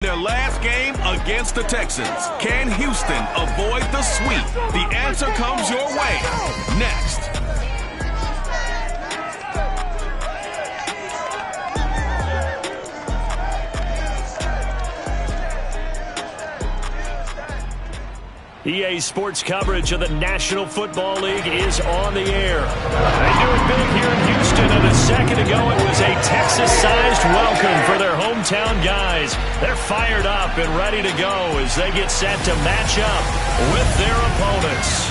Their last game against the Texans. Can Houston avoid the sweep? The answer comes your way next. EA Sports coverage of the National Football League is on the air. They do it big here in Houston, and a second ago it was a Texas-sized welcome for their hometown guys. They're fired up and ready to go as they get set to match up with their opponents.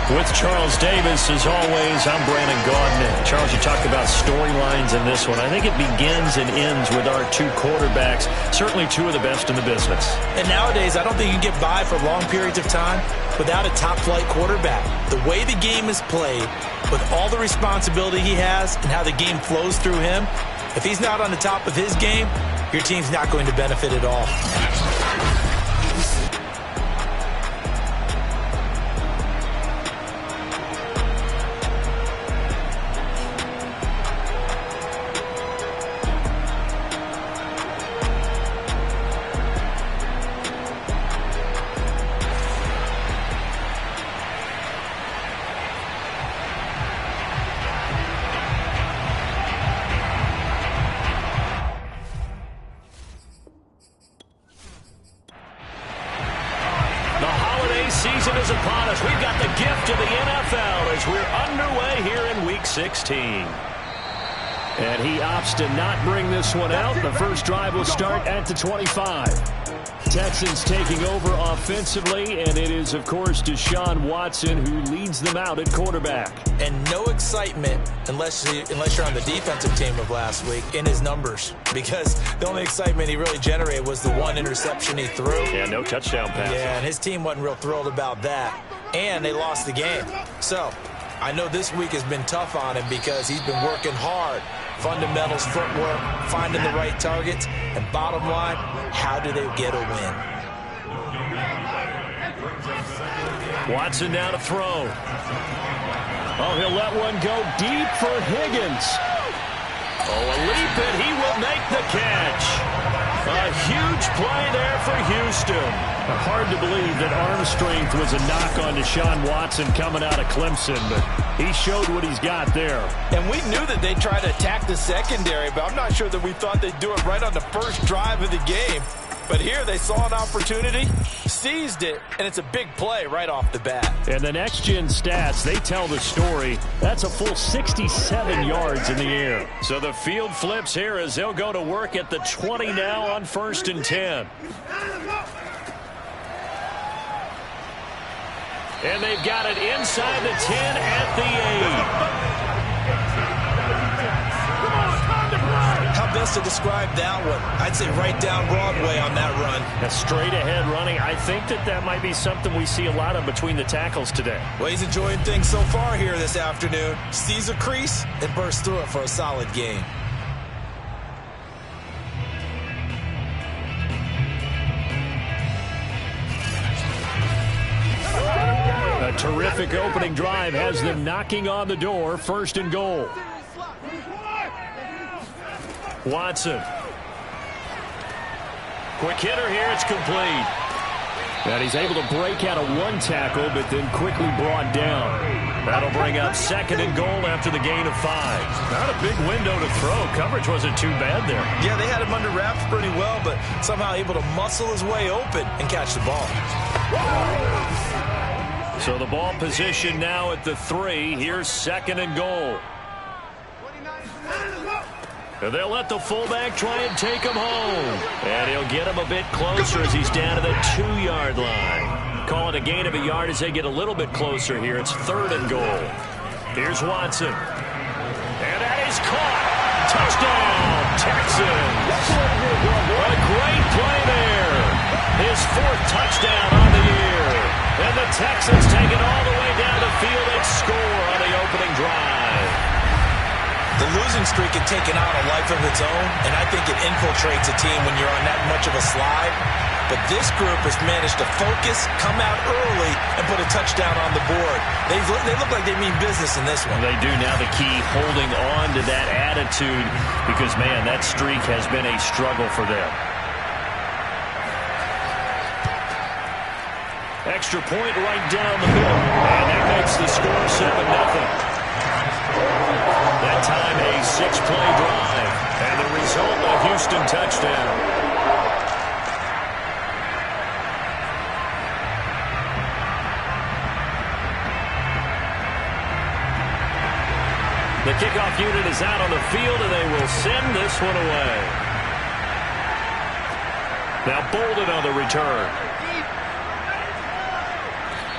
With Charles Davis, as always, I'm Brandon Gaudin. Charles, you talked about storylines in this one. I think it begins and ends with our two quarterbacks, certainly two of the best in the business. And nowadays, I don't think you can get by for long periods of time without a top-flight quarterback. The way the game is played, with all the responsibility he has and how the game flows through him, if he's not on the top of his game, your team's not going to benefit at all. Season is upon us. We've got the gift of the NFL as we're underway here in Week 16. And he opts to not bring this one out. The first drive will start at the 25. Texans taking over offensively, and it is, of course, Deshaun Watson who leads them out at quarterback. And no excitement unless you're on the defensive team of last week in his numbers, because the only excitement he really generated was the one interception he threw. Yeah, no touchdown pass. Yeah, and his team wasn't real thrilled about that, and they lost the game. So I know this week has been tough on him because he's been working hard. Fundamentals, footwork, finding the right targets, and bottom line, how do they get a win? Watson now to throw. Oh, he'll let one go deep for Higgins. Oh, a leap, and he will make the catch. A huge play there for Houston. Hard to believe that arm strength was a knock on Deshaun Watson coming out of Clemson, but he showed what he's got there. And we knew that they'd try to attack the secondary, but I'm not sure that we thought they'd do it right on the first drive of the game. But here they saw an opportunity, seized it, and it's a big play right off the bat. And the next-gen stats, they tell the story. That's a full 67 yards in the air. So the field flips here as they'll go to work at the 20 now on 1st and 10. And they've got it inside the 10 at the 8. How best to describe that one? I'd say right down Broadway on that run. A straight-ahead running. I think that might be something we see a lot of between the tackles today. Well, he's enjoying things so far here this afternoon. Sees a crease and bursts through it for a solid gain. A terrific opening drive has them knocking on the door. 1st and goal. Watson. Quick hitter here. It's complete. And he's able to break out of one tackle, but then quickly brought down. That'll bring up 2nd and goal after the gain of 5. Not a big window to throw. Coverage wasn't too bad there. Yeah, they had him under wraps pretty well, but somehow able to muscle his way open and catch the ball. So the ball position now at the 3. Here's 2nd and goal. And they'll let the fullback try and take him home. And he'll get him a bit closer as he's down to the 2-yard line. Call it a gain of a yard as they get a little bit closer here. It's 3rd and goal. Here's Watson. And that is caught. Touchdown, Texans. A great play there. His 4th touchdown on the year. And the Texans take it all the way down the field and score on the opening drive. The losing streak had taken on a life of its own, and I think it infiltrates a team when you're on that much of a slide. But this group has managed to focus, come out early, and put a touchdown on the board. They look like they mean business in this one. They do. Now the key, holding on to that attitude, because, man, that streak has been a struggle for them. Extra point right down the middle, and that makes the score 7-0. That time a 6-play drive, and the result a Houston touchdown. The kickoff unit is out on the field, and they will send this one away. Now Bolden on the return.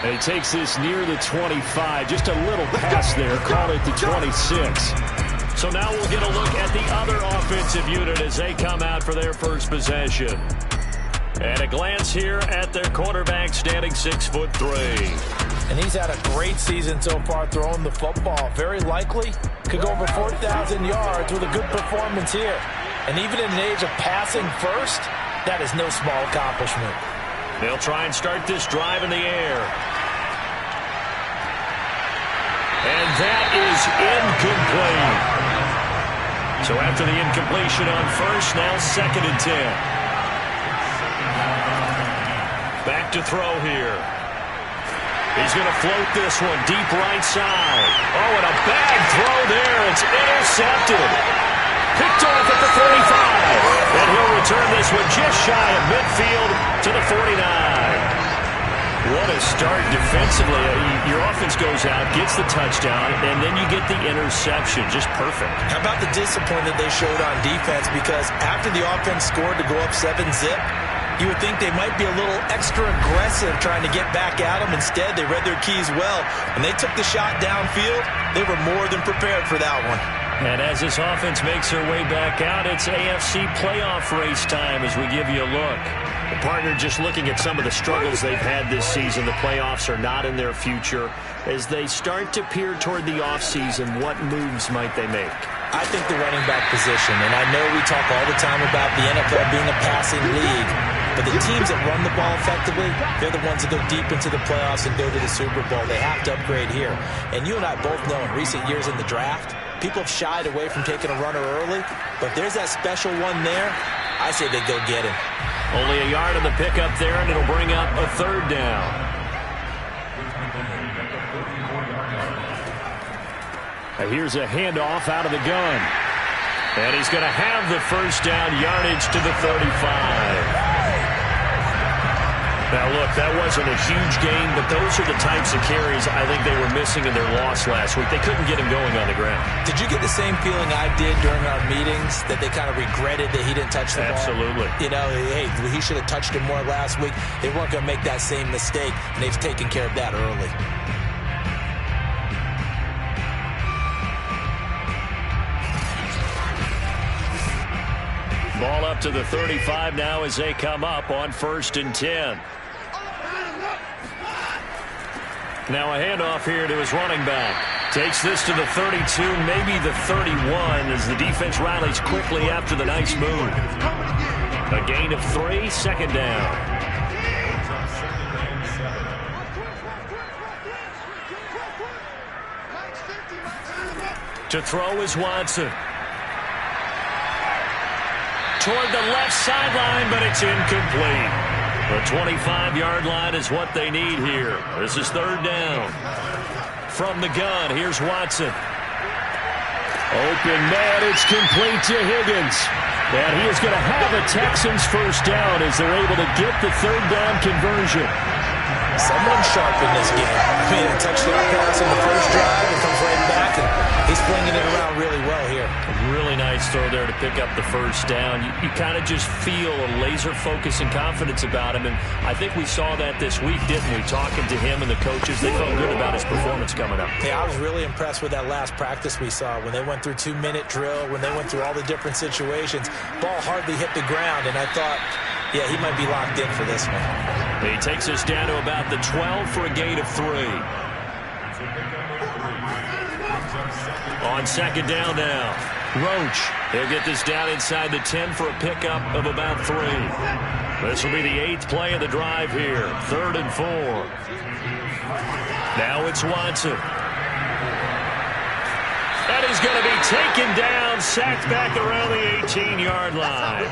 And he takes this near the 25. Just a little pass there. Call it the 26. So now we'll get a look at the other offensive unit as they come out for their first possession. And a glance here at their quarterback, standing 6'3". And he's had a great season so far throwing the football. Very likely could go over 4,000 yards with a good performance here. And even in an age of passing first, that is no small accomplishment. They'll try and start this drive in the air. And that is incomplete. So after the incompletion on first, now 2nd and 10. Back to throw here. He's going to float this one deep right side. Oh, and a bad throw there. It's intercepted. Picked off at the 35. And he'll return this one just shy of midfield to the 49. What a start defensively. Your offense goes out, gets the touchdown, and then you get the interception. Just perfect. How about the discipline that they showed on defense? Because after the offense scored to go up 7-0, you would think they might be a little extra aggressive trying to get back at them. Instead, they read their keys well. When they took the shot downfield, they were more than prepared for that one. And as this offense makes their way back out, it's AFC playoff race time as we give you a look. The partner, just looking at some of the struggles they've had this season, the playoffs are not in their future. As they start to peer toward the offseason, what moves might they make? I think the running back position, and I know we talk all the time about the NFL being a passing league, but the teams that run the ball effectively, they're the ones that go deep into the playoffs and go to the Super Bowl. They have to upgrade here. And you and I both know in recent years in the draft, people have shied away from taking a runner early, but if there's that special one there, I say they go get him. Only a yard on the pickup there, and it'll bring up a 3rd down. Here's a handoff out of the gun. And he's going to have the first down, yardage to the 35. Now, look, that wasn't a huge gain, but those are the types of carries I think they were missing in their loss last week. They couldn't get him going on the ground. Did you get the same feeling I did during our meetings, that they kind of regretted that he didn't touch the ball? Absolutely. You know, hey, he should have touched him more last week. They weren't going to make that same mistake, and they've taken care of that early. Ball up to the 35 now as they come up on 1st and 10. Now a handoff here to his running back. Takes this to the 32, maybe the 31, as the defense rallies quickly after the nice move. A gain of 3, 2nd down. To throw is Watson. Toward the left sideline, but it's incomplete. The 25-yard line is what they need here. This is 3rd down. From the gun, here's Watson. Open man, it's complete to Higgins. And he is going to have a Texans first down as they're able to get the 3rd down conversion. Someone sharp in this game. I mean, a touchdown pass on the first drive and comes right back, and he's flinging it around really well here. Really nice throw there to pick up the first down. You kind of just feel a laser focus and confidence about him, and I think we saw that this week, didn't we? Talking to him and the coaches, they felt good about his performance coming up. Yeah, I was really impressed with that last practice we saw when they went through 2-minute drill, when they went through all the different situations. Ball hardly hit the ground, and I thought, yeah, he might be locked in for this one. He takes us down to about the 12 for a gain of 3. On 2nd down now. Roach. He'll get this down inside the 10 for a pickup of about 3. This will be the 8th play of the drive here. 3rd and 4. Now it's Watson. And he's going to be taken down, sacked back around the 18-yard line.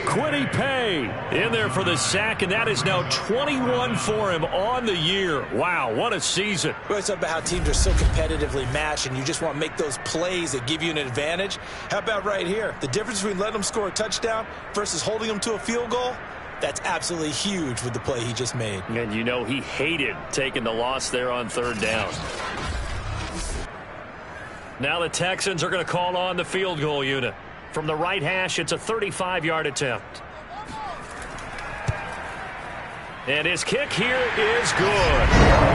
Quiddy Pay in there for the sack, and that is now 21 for him on the year. Wow, what a season. We always talk about how teams are so competitively matched, and you just want to make those plays that give you an advantage. How about right here? The difference between letting them score a touchdown versus holding them to a field goal? That's absolutely huge with the play he just made. And you know he hated taking the loss there on 3rd down. Now the Texans are going to call on the field goal unit. From the right hash, it's a 35-yard attempt. And his kick here is good.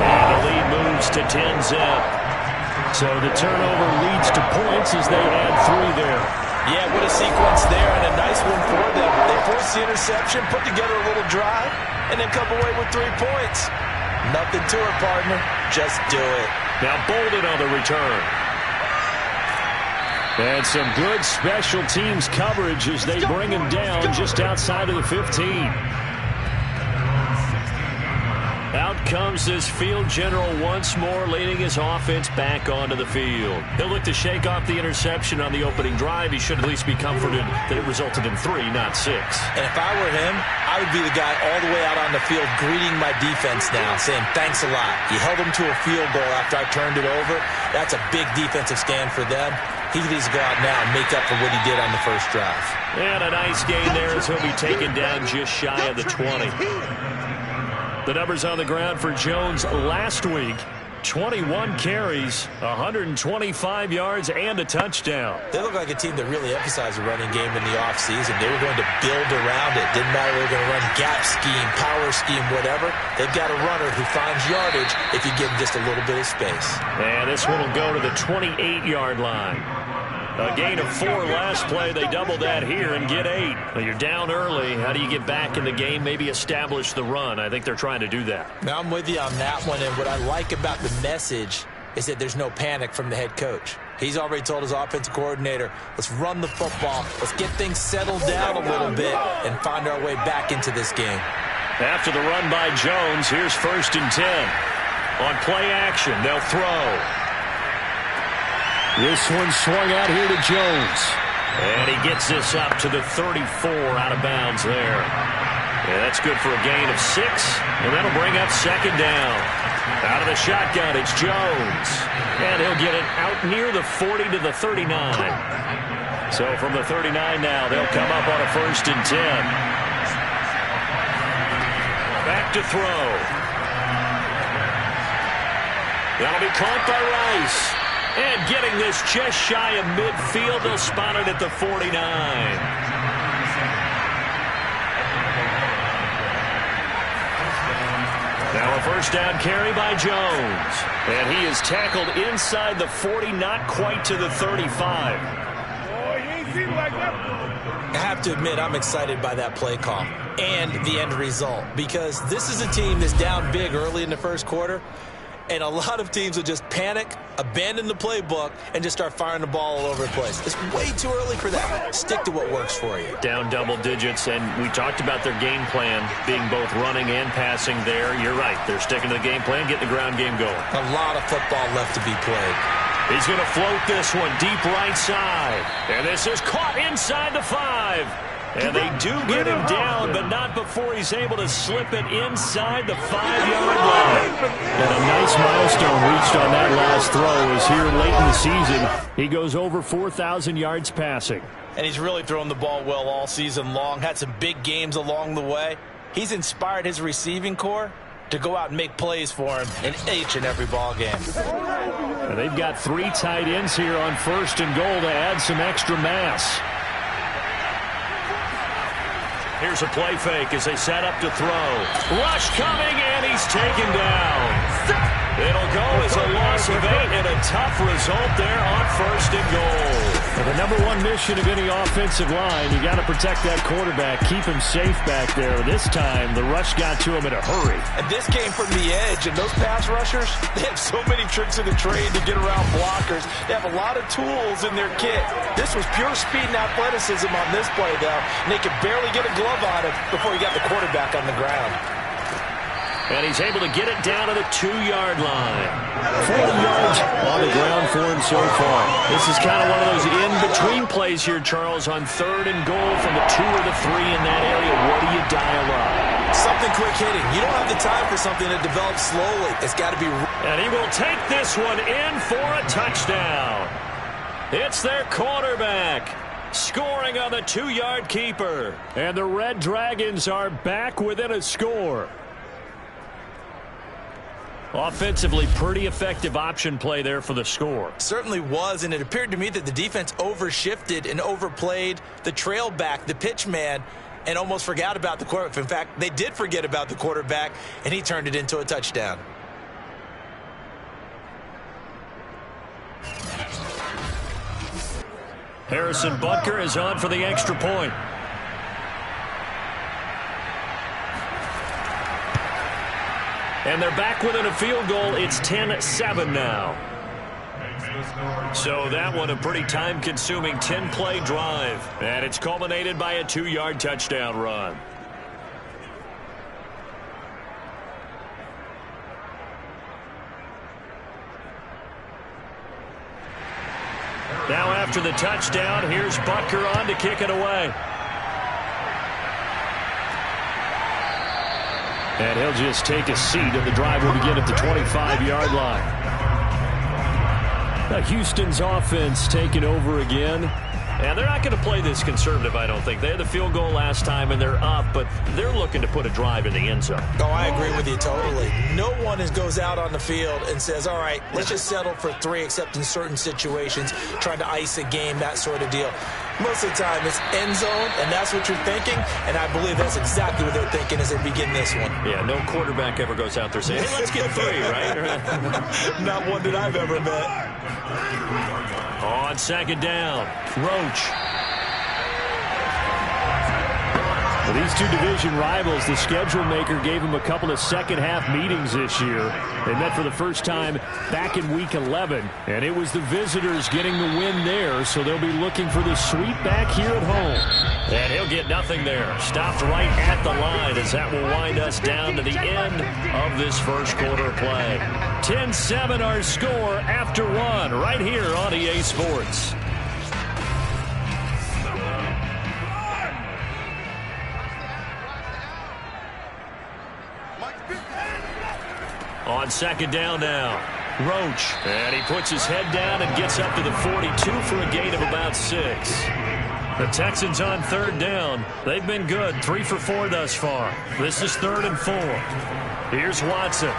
And the lead moves to 10-zip. So the turnover leads to points as they add 3 there. Yeah, what a sequence there, and a nice one for them. They force the interception, put together a little drive, and then come away with 3 points. Nothing to it, partner. Just do it. Now Bolden on the return. And some good special teams coverage as they bring him down just outside of the 15. Out comes this field general once more, leading his offense back onto the field. He'll look to shake off the interception on the opening drive. He should at least be comforted that it resulted in 3, not 6. And if I were him, I would be the guy all the way out on the field greeting my defense now, saying thanks a lot. You held them to a field goal after I turned it over. That's a big defensive stand for them. He needs to go out now and make up for what he did on the first drive. And a nice gain there as he'll be taken down just shy of the 20. The numbers on the ground for Jones last week. 21 carries, 125 yards, and a touchdown. They look like a team that really emphasized the running game in the offseason. They were going to build around it. Didn't matter if they were going to run gap scheme, power scheme, whatever. They've got a runner who finds yardage if you give him just a little bit of space. And this one will go to the 28-yard line. A gain of 4 last play. They double that here and get 8. Well, you're down early. How do you get back in the game, maybe establish the run? I think they're trying to do that. Now, I'm with you on that one, and what I like about the message is that there's no panic from the head coach. He's already told his offensive coordinator, let's run the football, let's get things settled down a little bit and find our way back into this game. After the run by Jones, here's 1st and 10. On play action, they'll throw. This one swung out here to Jones. And he gets this up to the 34 out of bounds there. Yeah, that's good for a gain of 6. And that'll bring up 2nd down. Out of the shotgun, it's Jones. And he'll get it out near the 40 to the 39. So from the 39 now, they'll come up on a 1st and 10. Back to throw. That'll be caught by Rice. And getting this just shy of midfield, they'll spot it at the 49. Now a 1st down carry by Jones. And he is tackled inside the 40, not quite to the 35. I have to admit, I'm excited by that play call and the end result, because this is a team that's down big early in the first quarter. And a lot of teams will just panic, abandon the playbook, and just start firing the ball all over the place. It's way too early for that. Stick to what works for you. Down double digits, and we talked about their game plan being both running and passing there. You're right. They're sticking to the game plan, getting the ground game going. A lot of football left to be played. He's going to float this one deep right side. And this is caught inside the 5. And they do get him down, but not before he's able to slip it inside the 5-yard line. And a nice milestone reached on that last throw is here late in the season. He goes over 4,000 yards passing. And he's really thrown the ball well all season long. Had some big games along the way. He's inspired his receiving corps to go out and make plays for him in each and every ball game. And they've got 3 tight ends here on 1st and goal to add some extra mass. Here's a play fake as they set up to throw. Rush coming, and he's taken down. It'll go as a loss impressive 8 and a tough result there on 1st and goal. Well, the #1 mission of any offensive line, you got to protect that quarterback, keep him safe back there. This time, the rush got to him in a hurry. And this came from the edge, and those pass rushers, they have so many tricks in the trade to get around blockers. They have a lot of tools in their kit. This was pure speed and athleticism on this play, though, and they could barely get a glove on him before he got the quarterback on the ground. And he's able to get it down to the 2-yard line. 4 yards on the ground for him so far. This is kind of one of those in-between plays here, Charles, on 3rd and goal from the 2 or the 3 in that area. What do you dial up? Something quick hitting. You don't have the time for something that develops slowly. It's got to be... And he will take this one in for a touchdown. It's their quarterback scoring on the 2-yard keeper. And the Red Dragons are back within a score. Offensively, pretty effective option play there for the score. Certainly was, and it appeared to me that the defense overshifted and overplayed the trail back, the pitch man, and almost forgot about the quarterback. In fact, they did forget about the quarterback, and he turned it into a touchdown. Harrison Butker is on for the extra point. And they're back within a field goal. It's 10-7 now. So that one a pretty time-consuming 10-play drive. And it's culminated by a 2-yard touchdown run. Now after the touchdown, here's Butker on to kick it away. And he'll just take a seat, and the drive will begin at the 25-yard line. Now Houston's offense taking over again. And they're not going to play this conservative, I don't think. They had the field goal last time, and they're up, but they're looking to put a drive in the end zone. Oh, I agree with you totally. No one goes out on the field and says, all right, let's just settle for 3, except in certain situations, trying to ice a game, that sort of deal. Most of the time, it's end zone, and that's what you're thinking, and I believe that's exactly what they're thinking as they begin this one. Yeah, no quarterback ever goes out there saying, hey, let's get 3, right? Not one that I've ever met. On 2nd down, Roach. Well, these two division rivals, the schedule maker gave them a couple of second-half meetings this year. They met for the first time back in Week 11, and it was the visitors getting the win there, so they'll be looking for the sweep back here at home. And he'll get nothing there. Stopped right at the line as that will wind us down to the end of this first quarter play. 10-7 our score after 1 right here on EA Sports. On 2nd down now, Roach. And he puts his head down and gets up to the 42 for a gain of about 6. The Texans on 3rd down. They've been good, 3 for 4 thus far. This is 3rd and 4. Here's Watson.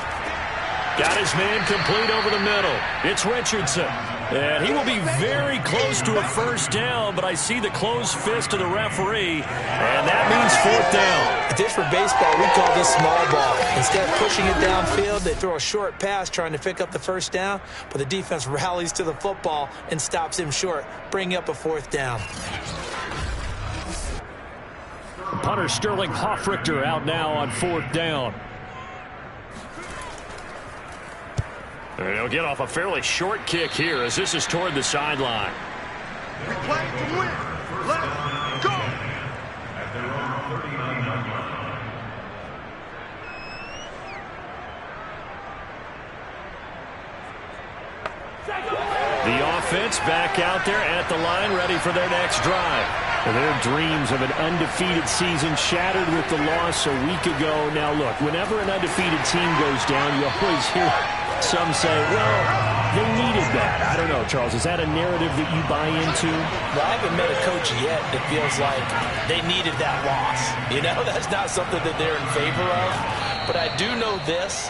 Got his man complete over the middle. It's Richardson. And he will be very close to a first down, but I see the closed fist of the referee, and that means 4th down. This for baseball, we call this small ball. Instead of pushing it downfield, they throw a short pass trying to pick up the first down, but the defense rallies to the football and stops him short, bringing up a 4th down. Punter Sterling Hoffrichter out now on 4th down. And he'll get off a fairly short kick here as this is toward the sideline. We play to win. Let's go. The offense back out there at the line, ready for their next drive. Well, their dreams of an undefeated season shattered with the loss a week ago. Now, look, whenever an undefeated team goes down, you always hear some say, well, they needed that. I don't know, Charles. Is that a narrative that you buy into? Well, I haven't met a coach yet that feels like they needed that loss. You know, that's not something that they're in favor of. But I do know this.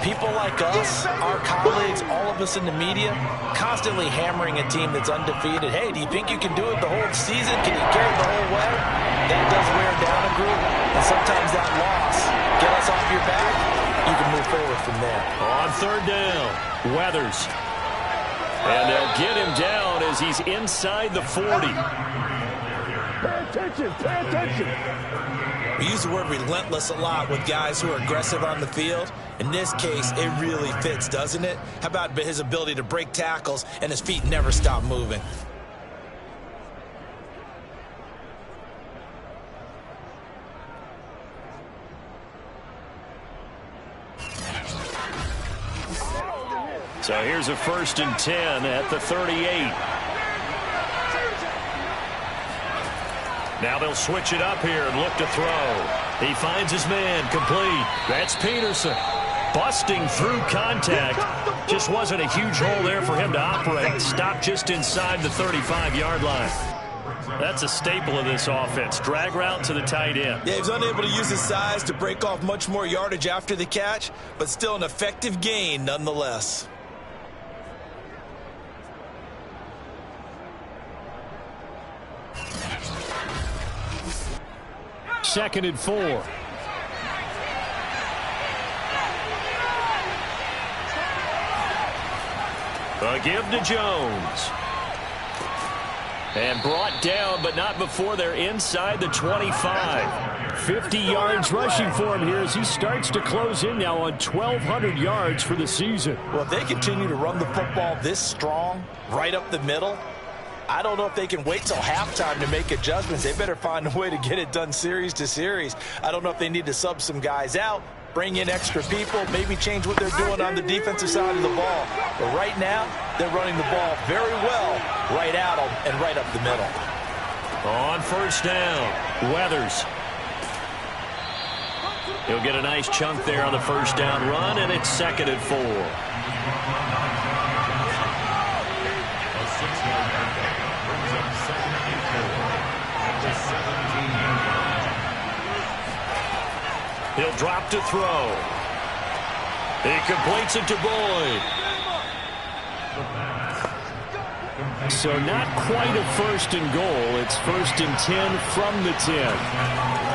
People like us, our colleagues, all of us in the media, constantly hammering a team that's undefeated. Hey, do you think you can do it the whole season? Can you carry it the whole way? That does wear down a group. And sometimes that loss, get us off your back, you can move forward from there. On third down, Weathers. And they'll get him down as he's inside the 40. Pay attention, pay attention. We use the word relentless a lot with guys who are aggressive on the field. In this case, it really fits, doesn't it? How about his ability to break tackles and his feet never stop moving? So here's a 1st and 10 at the 38. Now they'll switch it up here and look to throw. He finds his man, complete. That's Peterson. Busting through contact. Just wasn't a huge hole there for him to operate. Stopped just inside the 35-yard line. That's a staple of this offense. Drag route to the tight end. Yeah, he was unable to use his size to break off much more yardage after the catch, but still an effective gain nonetheless. 2nd and 4. A give to Jones. And brought down, but not before they're inside the 25. 50 yards rushing for him here as he starts to close in now on 1,200 yards for the season. Well, if they continue to run the football this strong, right up the middle, I don't know if they can wait till halftime to make adjustments. They better find a way to get it done series to series. I don't know if they need to sub some guys out, bring in extra people, maybe change what they're doing on the defensive side of the ball. But right now, they're running the ball very well right at them and right up the middle. On 1st down, Weathers. He'll get a nice chunk there on the 1st down run, and it's 2nd and 4. He'll drop to throw. He completes it to Boyd. So not quite a 1st and goal. It's 1st and 10 from the 10.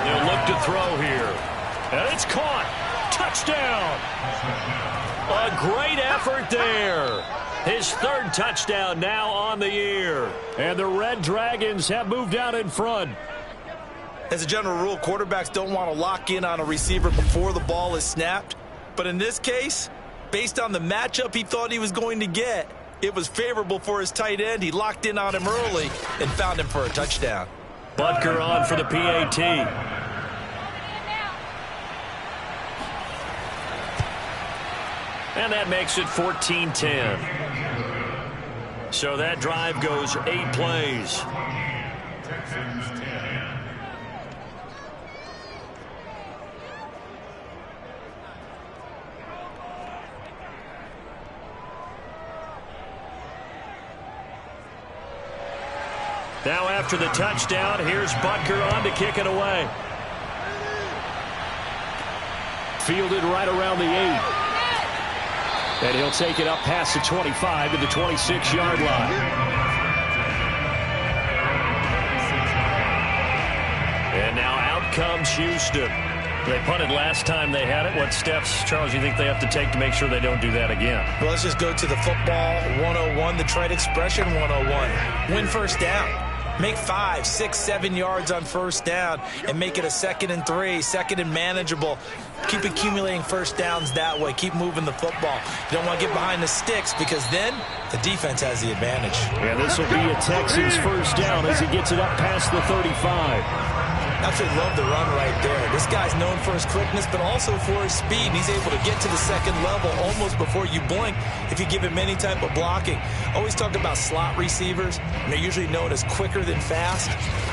They'll look to throw here. And it's caught. Touchdown. A great effort there. His 3rd touchdown now on the year. And the Red Dragons have moved out in front. As a general rule, quarterbacks don't want to lock in on a receiver before the ball is snapped. But in this case, based on the matchup he thought he was going to get, it was favorable for his tight end. He locked in on him early and found him for a touchdown. Butker on for the PAT. And that makes it 14-10. So that drive goes 8 plays. Texans 10. Now after the touchdown, here's Butker on to kick it away. Fielded right around the 8. And he'll take it up past the 25 to the 26-yard line. And now out comes Houston. They punted last time they had it. What steps, Charles, you think they have to take to make sure they don't do that again? Well, let's just go to the football 101, the trade expression 101. Win 1st down. Make 5, 6, 7 yards on 1st down and make it a 2nd and 3, 2nd and manageable. Keep accumulating 1st downs that way. Keep moving the football. You don't want to get behind the sticks because then the defense has the advantage. And this will be a Texans 1st down as he gets it up past the 35. Absolutely love the run right there. This guy's known for his quickness, but also for his speed. And he's able to get to the 2nd level almost before you blink if you give him any type of blocking. Always talk about slot receivers, and they're usually known as quicker than fast.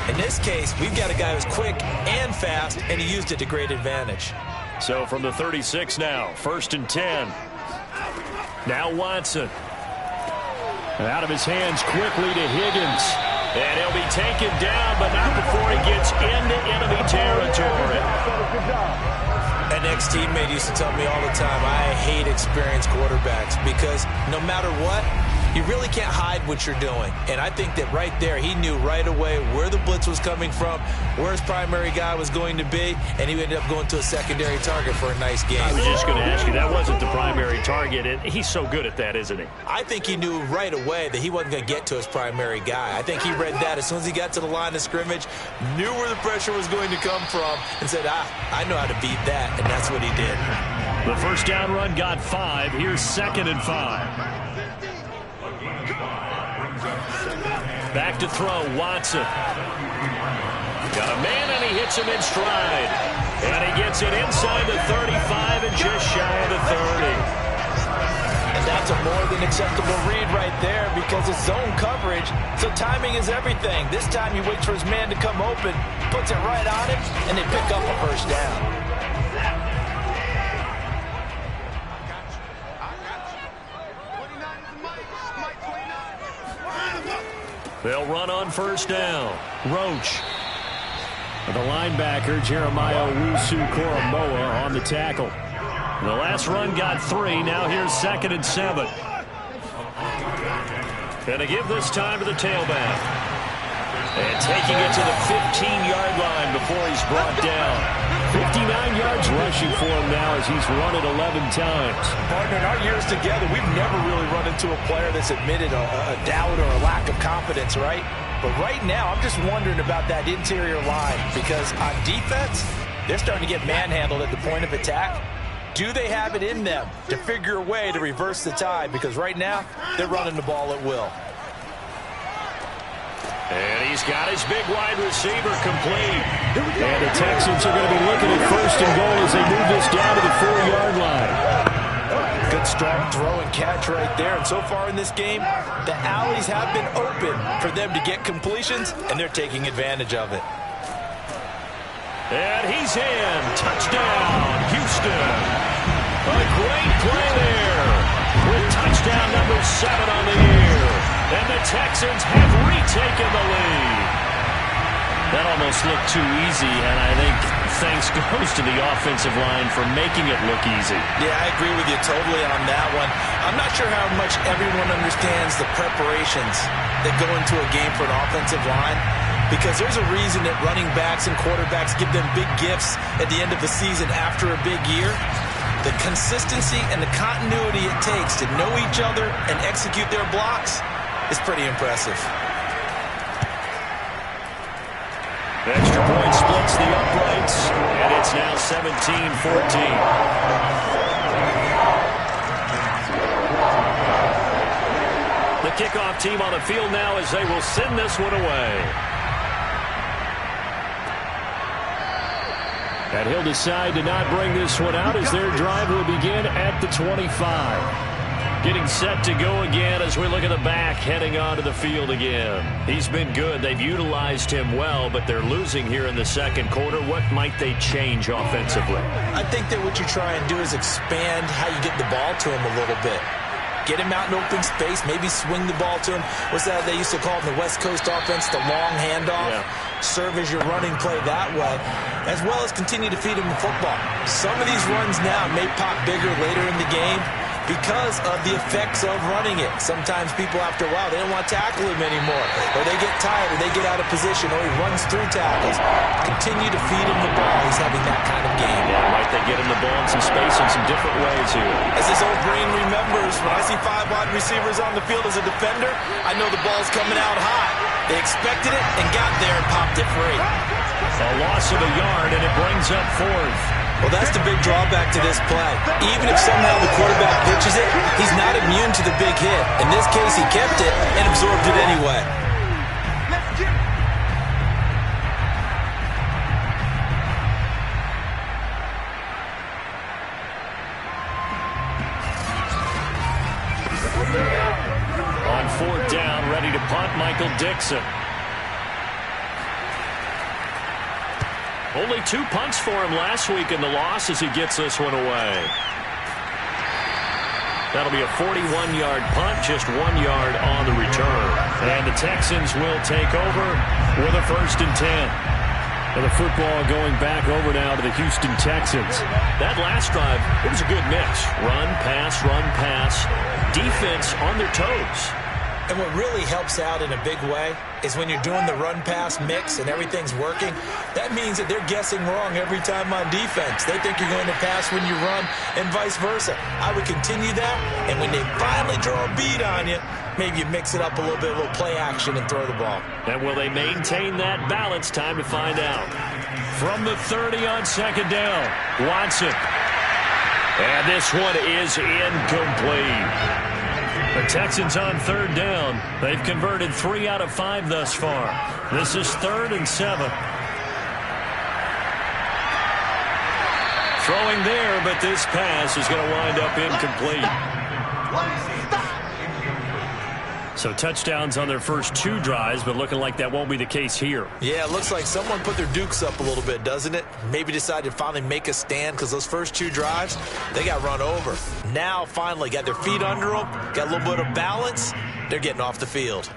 In this case, we've got a guy who's quick and fast, and he used it to great advantage. So from the 36 now, 1st and 10. Now Watson. Out of his hands quickly to Higgins. And he'll be taken down, but not before he gets into enemy territory. An ex-teammate used to tell me all the time, I hate experienced quarterbacks because no matter what, You really can't hide what you're doing. And I think that right there, he knew right away where the blitz was coming from, where his primary guy was going to be, and he ended up going to a secondary target for a nice game. I was just going to ask you, that wasn't the primary target, and he's so good at that, isn't he? I think he knew right away that he wasn't going to get to his primary guy. I think he read that as soon as he got to the line of scrimmage, knew where the pressure was going to come from, and said, I know how to beat that, and that's what he did. The first down run got 5. Here's 2nd and 5. Back to throw, Watson. Got a man, and he hits him in stride. And he gets it inside the 35 and just shy of the 30. And that's a more than acceptable read right there because it's zone coverage, so timing is everything. This time he waits for his man to come open, puts it right on him, and they pick up a first down. They'll run on first down. Roach. The linebacker, Jeremiah Owusu-Koramoah, on the tackle. The last run got 3. Now here's 2nd and 7. Gonna give this time to the tailback. And taking it to the 15-yard line before he's brought down. 59 yards rushing for him now as he's run it 11 times. Partner, in our years together, we've never really run into a player that's admitted a doubt or a lack of confidence, right? But right now, I'm just wondering about that interior line because on defense, they're starting to get manhandled at the point of attack. Do they have it in them to figure a way to reverse the tide? Because right now, they're running the ball at will. And he's got his big wide receiver complete. And the Texans are going to be looking at 1st and goal as they move this down to the 4-yard line. Good strong throw and catch right there. And so far in this game, the alleys have been open for them to get completions, and they're taking advantage of it. And he's in. Touchdown, Houston. A great play there with touchdown number 7 on the year. And the Texans have retaken the lead. That almost looked too easy, and I think thanks goes to the offensive line for making it look easy. Yeah, I agree with you totally on that one. I'm not sure how much everyone understands the preparations that go into a game for an offensive line, because there's a reason that running backs and quarterbacks give them big gifts at the end of the season after a big year. The consistency and the continuity it takes to know each other and execute their blocks is pretty impressive. The extra point splits the uprights, and it's now 17-14. The kickoff team on the field now as they will send this one away. And he'll decide to not bring this one out as their drive will begin at the 25. Getting set to go again as we look at the back heading onto the field again. He's been good. They've utilized him well, but they're losing here in the second quarter. What might they change offensively? I think that what you try and do is expand how you get the ball to him a little bit. Get him out in open space, maybe swing the ball to him. What's that they used to call in the West Coast offense, the long handoff? Yeah. Serve as your running play that way, as well as continue to feed him the football. Some of these runs now may pop bigger later in the game because of the effects of running it. Sometimes people, after a while, they don't want to tackle him anymore, or they get tired, or they get out of position, or he runs through tackles. Continue to feed him the ball. He's having that kind of game. Yeah, might they get him the ball in some space in some different ways here? As his old brain remembers, when I see 5 wide receivers on the field as a defender, I know the ball's coming out high. They expected it and got there and popped it free. A loss of a yard, and it brings up 4th. Well, that's the big drawback to this play. Even if somehow the quarterback pitches it, he's not immune to the big hit. In this case, he kept it and absorbed it anyway. On 4th down, ready to punt, Michael Dixon. Only 2 punts for him last week in the loss as he gets this one away. That'll be a 41-yard punt, just 1 yard on the return. And the Texans will take over with a 1st and 10. And the football going back over now to the Houston Texans. That last drive, it was a good mix. Run, pass, defense on their toes. And what really helps out in a big way is when you're doing the run-pass mix and everything's working, that means that they're guessing wrong every time on defense. They think you're going to pass when you run and vice versa. I would continue that, and when they finally draw a bead on you, maybe you mix it up a little bit, a little play action and throw the ball. And will they maintain that balance? Time to find out. From the 30 on second down, Watson. And this one is incomplete. The Texans on third down. They've converted 3 out of 5 thus far. This is 3rd and 7. Throwing there, but this pass is going to wind up incomplete. So touchdowns on their first 2 drives, but looking like that won't be the case here. Yeah, it looks like someone put their dukes up a little bit, doesn't it? Maybe decided to finally make a stand because those first 2 drives, they got run over. Now, finally, got their feet under them, got a little bit of balance. They're getting off the field.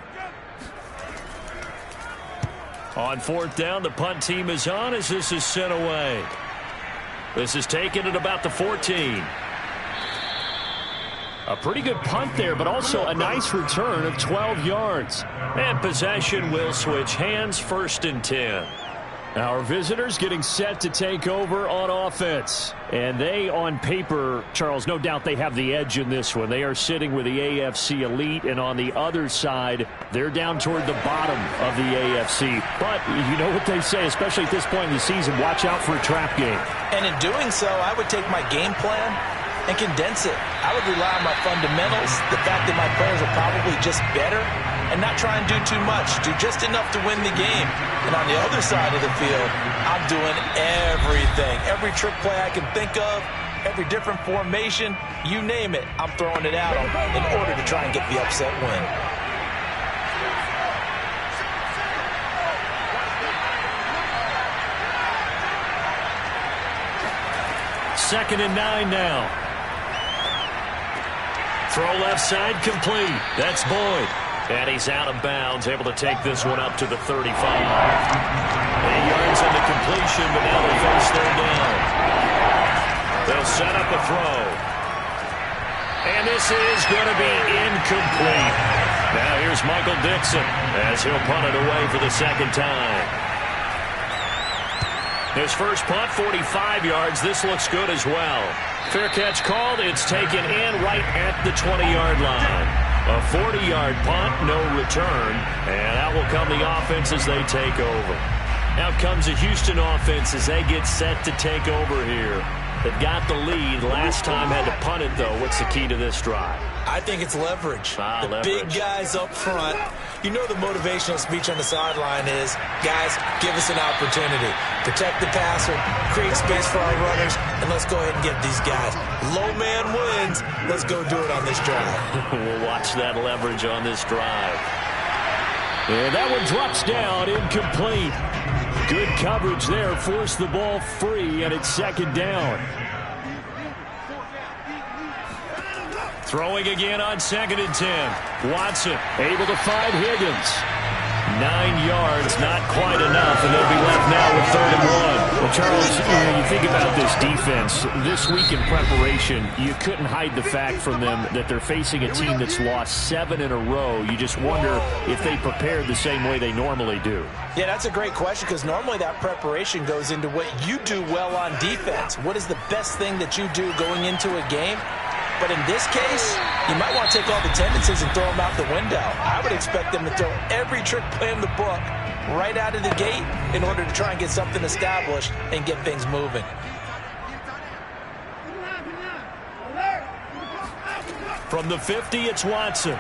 On 4th down, the punt team is on as this is sent away. This is taken at about the 14. A pretty good punt there, but also a nice return of 12 yards. And possession will switch hands, 1st and 10. Our visitors getting set to take over on offense. And they, on paper, Charles, no doubt they have the edge in this one. They are sitting with the AFC elite, and on the other side, they're down toward the bottom of the AFC. But you know what they say, especially at this point in the season, watch out for a trap game. And in doing so, I would take my game plan and condense it. I would rely on my fundamentals, the fact that my players are probably just better, and not try and do too much. Do just enough to win the game. And on the other side of the field, I'm doing everything. Every trick play I can think of, every different formation, you name it, I'm throwing it out in order to try and get the upset win. Second and 9 now. Throw left side complete. That's Boyd. And he's out of bounds, able to take this one up to the 35. 8 yards on the completion, but now they face third down. They'll set up a throw. And this is going to be incomplete. Now here's Michael Dixon as he'll punt it away for the second time. His first punt, 45 yards. This looks good as well. Fair catch called. It's taken in right at the 20-yard line. A 40-yard punt, no return. And out will come the offense as they take over. Out comes the Houston offense as they get set to take over here. They've got the lead. Last time had to punt it, though. What's the key to this drive? I think it's leverage. Leverage. Big guys up front. You know the motivational speech on the sideline is, guys, give us an opportunity. Protect the passer, create space for our runners, and let's go ahead and get these guys. Low man wins. Let's go do it on this drive. We'll watch that leverage on this drive. And that one drops down, incomplete. Good coverage there, forced the ball free, and it's second down. Throwing again on 2nd and 10. Watson able to find Higgins. 9 yards, not quite enough, and they'll be left now with 3rd and 1. Well, Charles, you think about this defense. This week in preparation, you couldn't hide the fact from them that they're facing a team that's lost 7 in a row. You just wonder if they prepared the same way they normally do. Yeah, that's a great question because normally that preparation goes into what you do well on defense. What is the best thing that you do going into a game? But in this case, you might want to take all the tendencies and throw them out the window. I would expect them to throw every trick play in the book right out of the gate in order to try and get something established and get things moving. From the 50, it's Watson.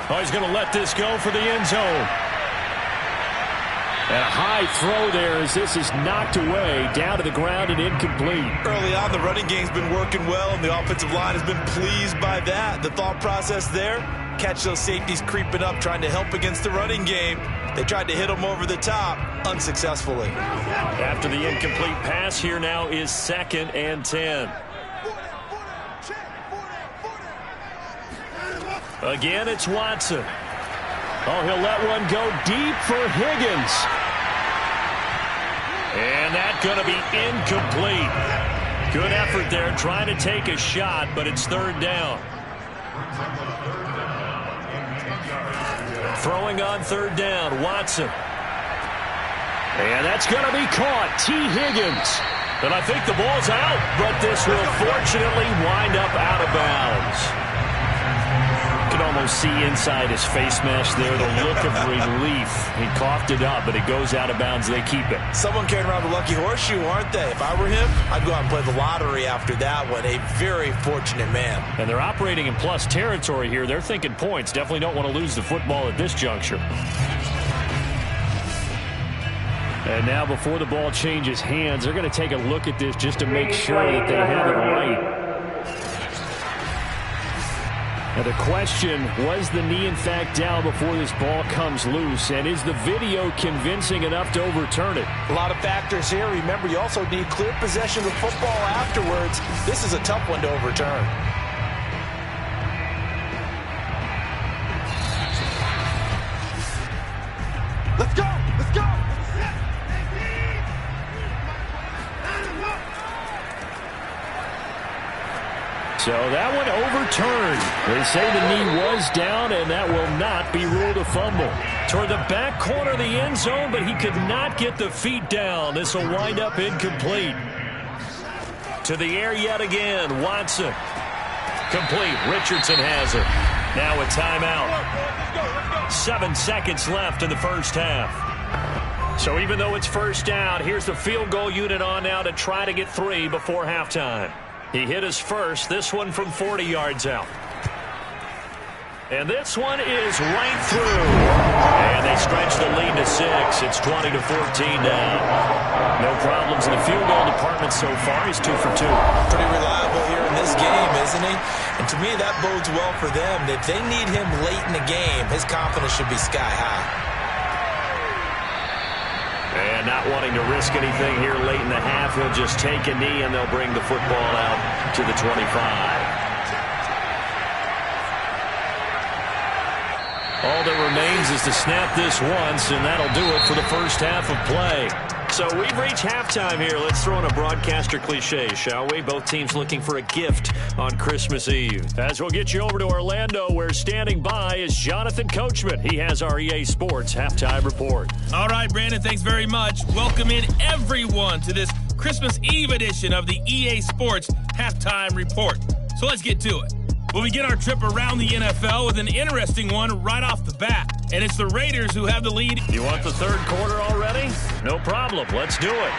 Oh, he's going to let this go for the end zone. And a high throw there as this is knocked away, down to the ground and incomplete. Early on, the running game's been working well, and the offensive line has been pleased by that. The thought process there, catch those safeties creeping up, trying to help against the running game. They tried to hit them over the top, unsuccessfully. After the incomplete pass, here now is 2nd and 10. Again, it's Watson. Oh, he'll let one go deep for Higgins. And that's going to be incomplete. Good effort there trying to take a shot, but it's third down. Throwing on third down, Watson. And that's going to be caught. T. Higgins. And I think the ball's out, but this will fortunately wind up out of bounds. You can almost see inside his face mask there the look of relief. He coughed it up, but it goes out of bounds. They keep it. Someone carrying around the lucky horseshoe, aren't they? If I were him, I'd go out and play the lottery after that one. A very fortunate man. And they're operating in plus territory here. They're thinking points. Definitely don't want to lose the football at this juncture. And now before the ball changes hands, they're going to take a look at this just to make sure that they have it right. Now the question, was the knee in fact down before this ball comes loose? And is the video convincing enough to overturn it? A lot of factors here. Remember, you also need clear possession of the football afterwards. This is a tough one to overturn. Let's go! Let's go! So that one overturned. They say the knee was down, and that will not be ruled a fumble. Toward the back corner of the end zone, but he could not get the feet down. This will wind up incomplete. To the air yet again, Watson. Complete. Richardson has it. Now a timeout. 7 seconds left in the first half. So even though it's first down, here's the field goal unit on now to try to get 3 before halftime. He hit his first, this one from 40 yards out. And this one is right through. And they stretch the lead to 6. It's 20-14 now. No problems in the field goal department so far. He's 2 for 2. Pretty reliable here in this game, isn't he? And to me, that bodes well for them. If they need him late in the game, his confidence should be sky high. And not wanting to risk anything here late in the half, he'll just take a knee and they'll bring the football out to the 25. All that remains is to snap this once, and that'll do it for the first half of play. So we've reached halftime here. Let's throw in a broadcaster cliche, shall we? Both teams looking for a gift on Christmas Eve. As we'll get you over to Orlando, where standing by is Jonathan Coachman. He has our EA Sports halftime report. All right, Brandon, thanks very much. Welcome in everyone to this Christmas Eve edition of the EA Sports halftime report. So let's get to it. We'll begin our trip around the NFL with an interesting one right off the bat. And it's the Raiders who have the lead. You want the third quarter already? No problem. Let's do it.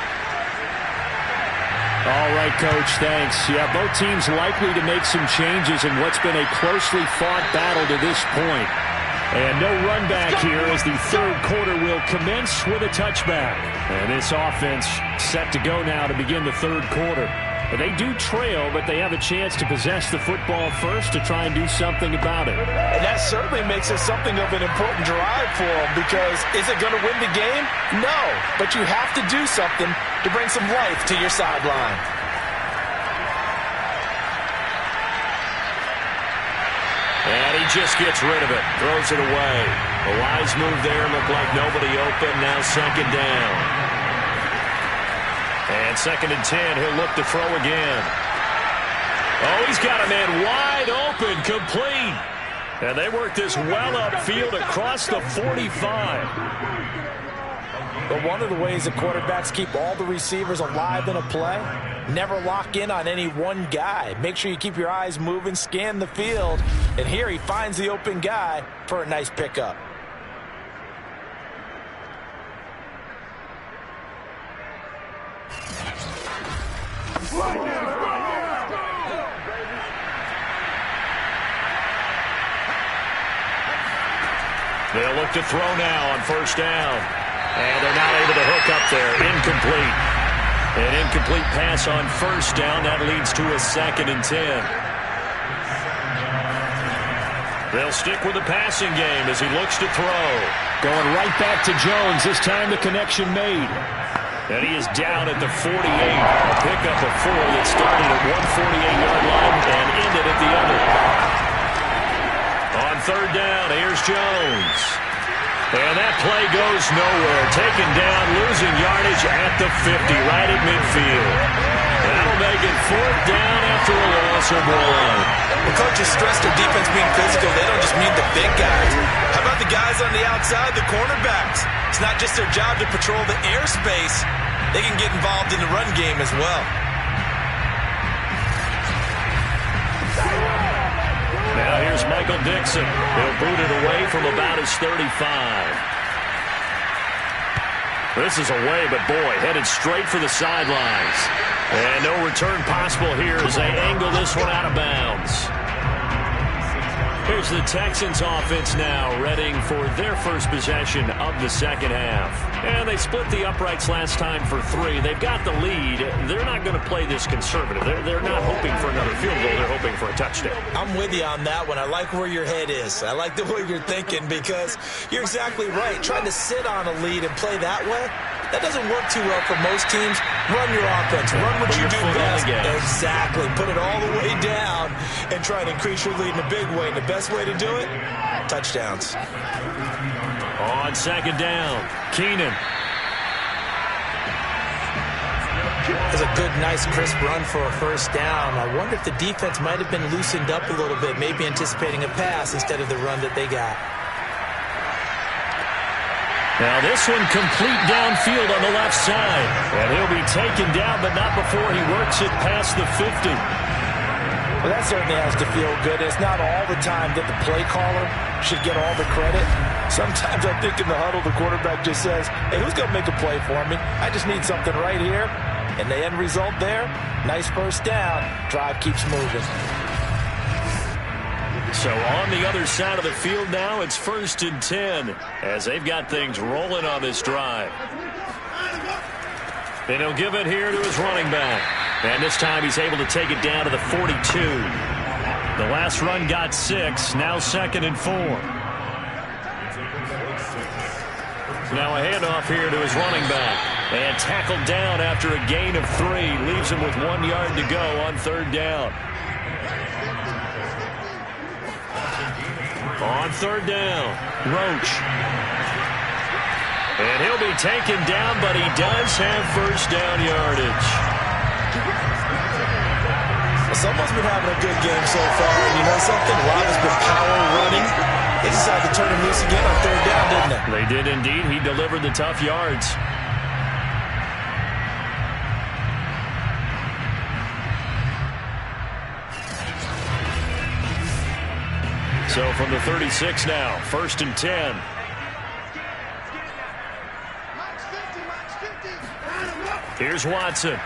All right, Coach, thanks. Yeah, both teams likely to make some changes in what's been a closely fought battle to this point. And no run back here as the third quarter will commence with a touchback. And this offense set to go now to begin the third quarter. They do trail, but they have a chance to possess the football first to try and do something about it. And that certainly makes it something of an important drive for them, because is it going to win the game? No, but you have to do something to bring some life to your sideline. And he just gets rid of it, throws it away. A wise move there, looked like nobody open, now second down. And 2nd and 10, he'll look to throw again. Oh, he's got a man wide open, complete. And they work this well upfield across the 45. But one of the ways that quarterbacks keep all the receivers alive in a play, never lock in on any one guy. Make sure you keep your eyes moving, scan the field. And here he finds the open guy for a nice pickup. They'll look to throw now on first down. And they're not able to hook up there. Incomplete. An incomplete pass on first down. That leads to a 2nd and 10. They'll stick with the passing game as he looks to throw. Going right back to Jones. This time the connection made. And he is down at the 48. A pickup of 4 that started at 148-yard line and ended at the other. On third down, here's Jones. And that play goes nowhere. Taken down, losing yardage at the 50, right at midfield. That'll make it 4th down after a loss of 1. The coaches stress their defense being physical. They don't just mean the big guys. How about the guys on the outside, the cornerbacks? It's not just their job to patrol the airspace. They can get involved in the run game as well. Now here's Michael Dixon. He'll boot it away from about his 35. This is away, but boy, headed straight for the sidelines. And no return possible here as they angle this one out of bounds. Here's the Texans offense now, readying for their first possession of the second half. And they split the uprights last time for 3. They've got the lead. They're not going to play this conservative. They're not hoping for another field goal. They're hoping for a touchdown. I'm with you on that one. I like where your head is. I like the way you're thinking because you're exactly right. Trying to sit on a lead and play that way, that doesn't work too well for most teams. Run your offense. Run what you do best. Exactly. Put it all the way down and try to increase your lead in a big way. And the best way to do it, touchdowns. On second down, Keenan. That's a good, nice, crisp run for a first down. I wonder if the defense might have been loosened up a little bit, maybe anticipating a pass instead of the run that they got. Now this one complete downfield on the left side. And he'll be taken down, but not before he works it past the 50. Well, that certainly has to feel good. It's not all the time that the play caller should get all the credit. Sometimes I think in the huddle, the quarterback just says, hey, who's going to make a play for me? I just need something right here. And the end result there, nice first down. Drive keeps moving. So on the other side of the field now, it's 1st and 10 as they've got things rolling on this drive. And he'll give it here to his running back. And this time he's able to take it down to the 42. The last run got 6, now 2nd and 4. Now a handoff here to his running back. And tackled down after a gain of 3. Leaves him with 1 yard to go on 3rd down. On 3rd down, Roach. And he'll be taken down, but he does have first down yardage. Well, someone's been having a good game so far. And you know something? Rob has been power running. They decided to turn him loose again on 3rd down, didn't they? They did indeed. He delivered the tough yards. So from the 36 now, 1st and 10. Here's Watson.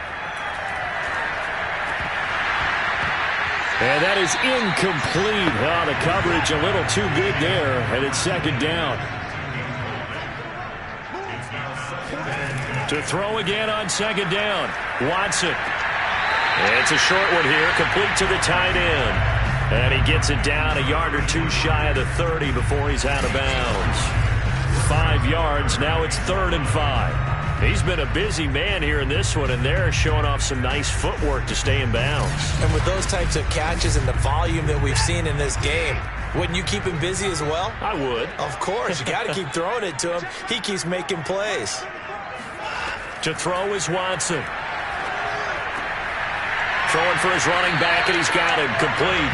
And that is incomplete. Oh, the coverage a little too good there, and it's 2nd down. To throw again on 2nd down, Watson. It's a short one here, complete to the tight end. And he gets it down a yard or 2 shy of the 30 before he's out of bounds. 5 yards, now it's 3rd and 5. He's been a busy man here in this one, and they're showing off some nice footwork to stay in bounds. And with those types of catches and the volume that we've seen in this game, wouldn't you keep him busy as well? I would. Of course. You got to keep throwing it to him. He keeps making plays. To throw is Watson. Throwing for his running back, and he's got him complete.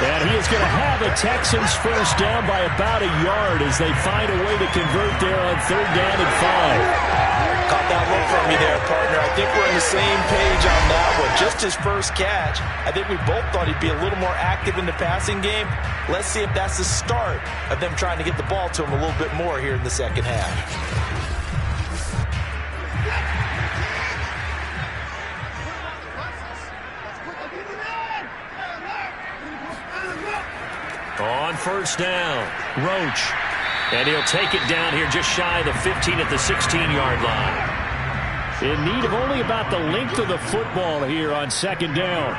And he is going to have a Texans first down by about a yard as they find a way to convert there on 3rd down and 5. Caught that look from me there, partner. I think we're on the same page on that one. Just his first catch. I think we both thought he'd be a little more active in the passing game. Let's see if that's the start of them trying to get the ball to him a little bit more here in the second half. On 1st down, Roach. And he'll take it down here just shy of the 15 at the 16-yard line. In need of only about the length of the football here on 2nd down.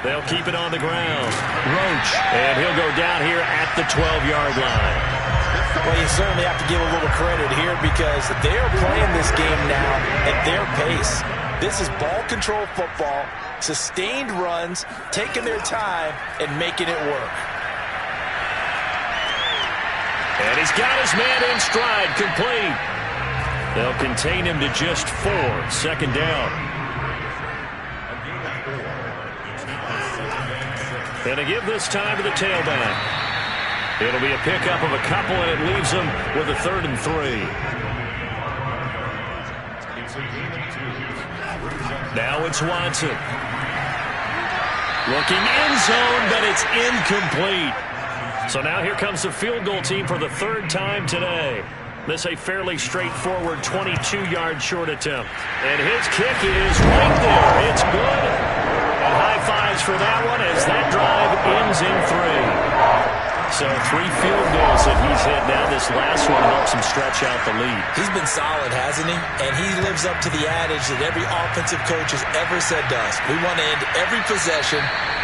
They'll keep it on the ground. Roach. And he'll go down here at the 12-yard line. Well, you certainly have to give a little credit here because they're playing this game now at their pace. This is ball control football, sustained runs, taking their time, and making it work. And he's got his man in stride, complete. They'll contain him to just 4. Second down. And to give this time to the tailback. It'll be a pickup of a couple, and it leaves them with a 3rd and 3. Now it's Watson. Looking end zone, but it's incomplete. So now here comes the field goal team for the 3rd time today. This a fairly straightforward 22-yard short attempt. And his kick is right there. It's good. And high fives for that one as that drive ends in 3. So 3 field goals that he's hit now. This last one helps him stretch out the lead. He's been solid, hasn't he? And he lives up to the adage that every offensive coach has ever said to us. We want to end every possession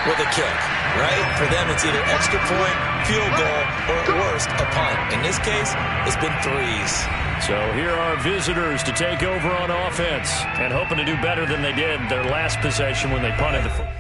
with a kick, right? For them, it's either extra point, field goal, or at worst, a punt. In this case, it's been 3s. So here are visitors to take over on offense and hoping to do better than they did their last possession when they punted the football.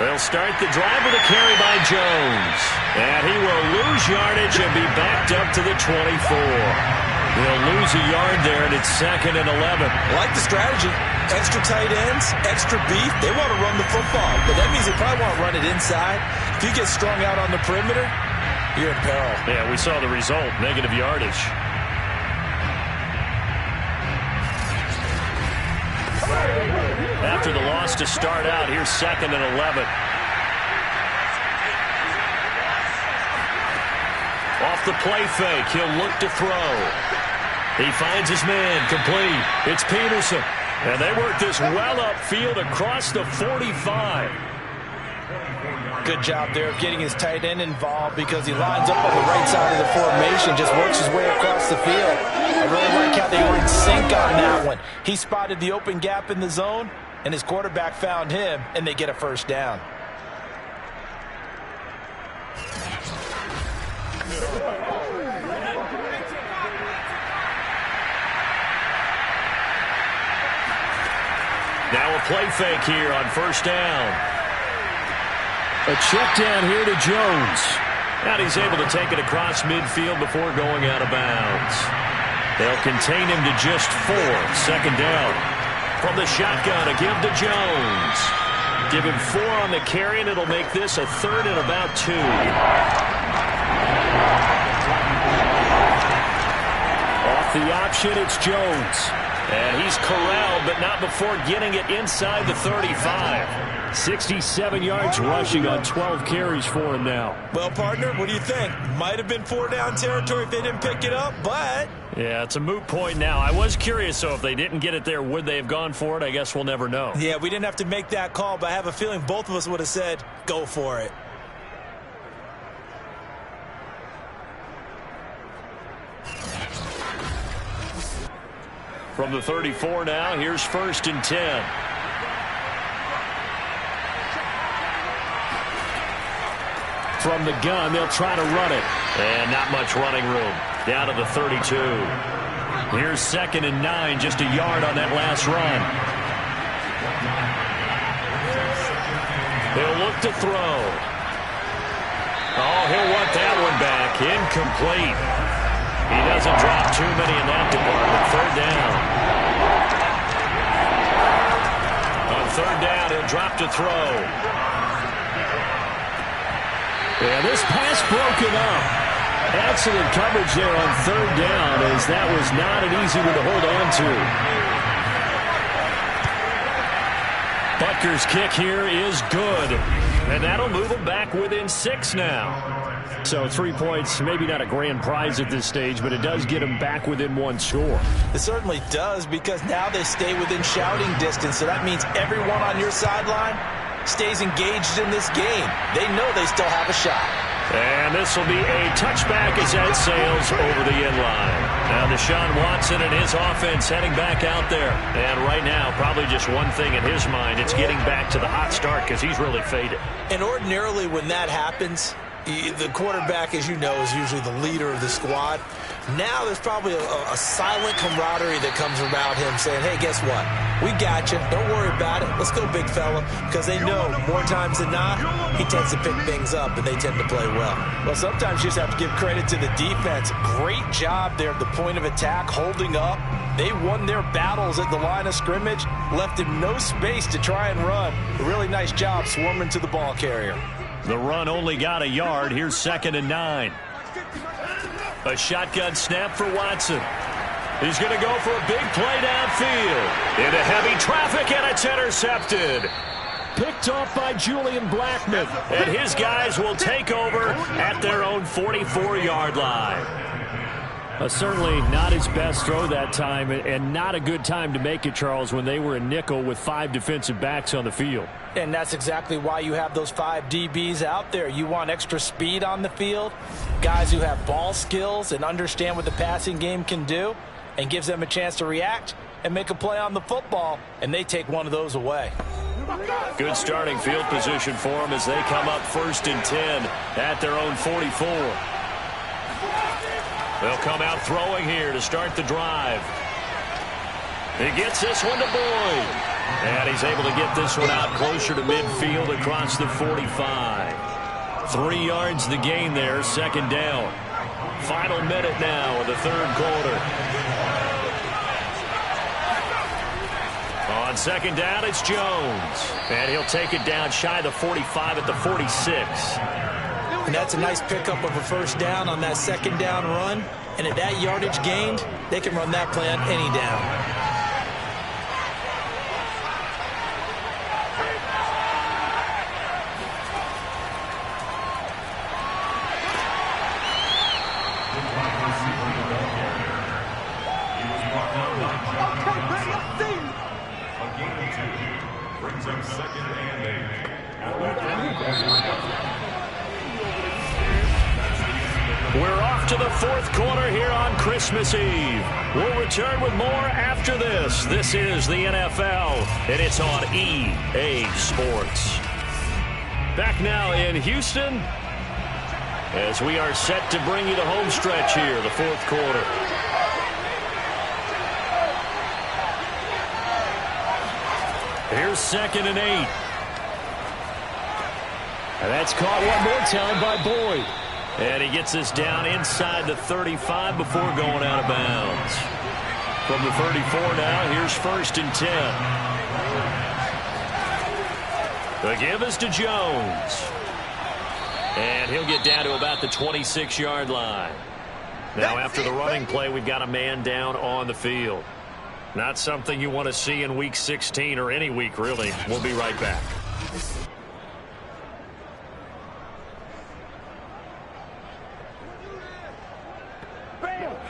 They'll start the drive with a carry by Jones. And he will lose yardage and be backed up to the 24. They'll lose a yard there, and it's 2nd and 11. I like the strategy. Extra tight ends, extra beef. They want to run the football, but that means they probably want to run it inside. If you get strung out on the perimeter, you're in peril. Yeah, we saw the result, negative yardage. After the loss to start out, here's 2nd and 11. Off the play fake, he'll look to throw. He finds his man, complete. It's Peterson. And they work this well upfield across the 45. Good job there of getting his tight end involved because he lines up on the right side of the formation, just works his way across the field. I really like how they were in sync on that one. He spotted the open gap in the zone, and his quarterback found him, and they get a first down. Now a play fake here on first down. A check down here to Jones. And he's able to take it across midfield before going out of bounds. They'll contain him to just 4. Second down. From the shotgun, a give to Jones. Give him 4 on the carry, and it'll make this a 3rd and about 2. Off the option, it's Jones. And he's corralled, but not before getting it inside the 35. 67 yards rushing on 12 carries for him now. Well, partner, what do you think? Might have been 4-down territory if they didn't pick it up, but... Yeah, it's a moot point now. I was curious, so if they didn't get it there, would they have gone for it? I guess we'll never know. Yeah, we didn't have to make that call, but I have a feeling both of us would have said, go for it. From the 34 now, here's 1st and 10. From the gun, they'll try to run it. And not much running room. Down to the 32. Here's 2nd and 9, just a yard on that last run. He'll look to throw. Oh, he'll want that one back. Incomplete. He doesn't drop too many in that department. Third down. On third down, he'll drop to throw. Yeah, this pass broken up. Excellent coverage there on third down, as that was not an easy one to hold on to. Butker's kick here is good. And that'll move them back within 6 now. So 3 points, maybe not a grand prize at this stage, but it does get them back within 1 score. It certainly does, because now they stay within shouting distance. So that means everyone on your sideline stays engaged in this game. They know they still have a shot. And this will be a touchback as that sails over the end line. Now Deshaun Watson and his offense heading back out there. And right now, probably just one thing in his mind. It's getting back to the hot start because he's really faded. And ordinarily when that happens, the quarterback, as you know, is usually the leader of the squad. Now there's probably a silent camaraderie that comes around him saying, hey, guess what? We got you. Don't worry about it. Let's go, big fella. Because they know more times than not, he tends to pick things up, and they tend to play well. Well, sometimes you just have to give credit to the defense. Great job there at the point of attack, holding up. They won their battles at the line of scrimmage, left him no space to try and run. A really nice job swarming to the ball carrier. The run only got a yard. Here's 2nd and 9. A shotgun snap for Watson. He's going to go for a big play downfield. Into heavy traffic, and it's intercepted. Picked off by Julian Blackman. And his guys will take over at their own 44-yard line. Certainly not his best throw that time, and not a good time to make it, Charles, when they were in nickel with 5 defensive backs on the field. And that's exactly why you have those 5 DBs out there. You want extra speed on the field, guys who have ball skills and understand what the passing game can do, and gives them a chance to react and make a play on the football, and they take one of those away. Good starting field position for them as they come up 1st and 10 at their own 44. They'll come out throwing here to start the drive. He gets this one to Boyd. And he's able to get this one out closer to midfield across the 45. 3 yards the gain there, 2nd down. Final minute now of the 3rd quarter. On 2nd down, it's Jones. And he'll take it down shy of the 45 at the 46. And that's a nice pickup of a 1st down on that 2nd down run. And at that yardage gained, they can run that play on any down. We're off to the 4th quarter here on Christmas Eve. We'll return with more after this. This is the NFL, and it's on EA Sports. Back now in Houston as we are set to bring you the home stretch here, the 4th quarter. Here's 2nd and 8. And that's caught one more time by Boyd. And he gets this down inside the 35 before going out of bounds. From the 34 now, here's 1st and 10. The give is to Jones. And he'll get down to about the 26-yard line. Now, after the running play, we've got a man down on the field. Not something you want to see in Week 16 or any week, really. We'll be right back.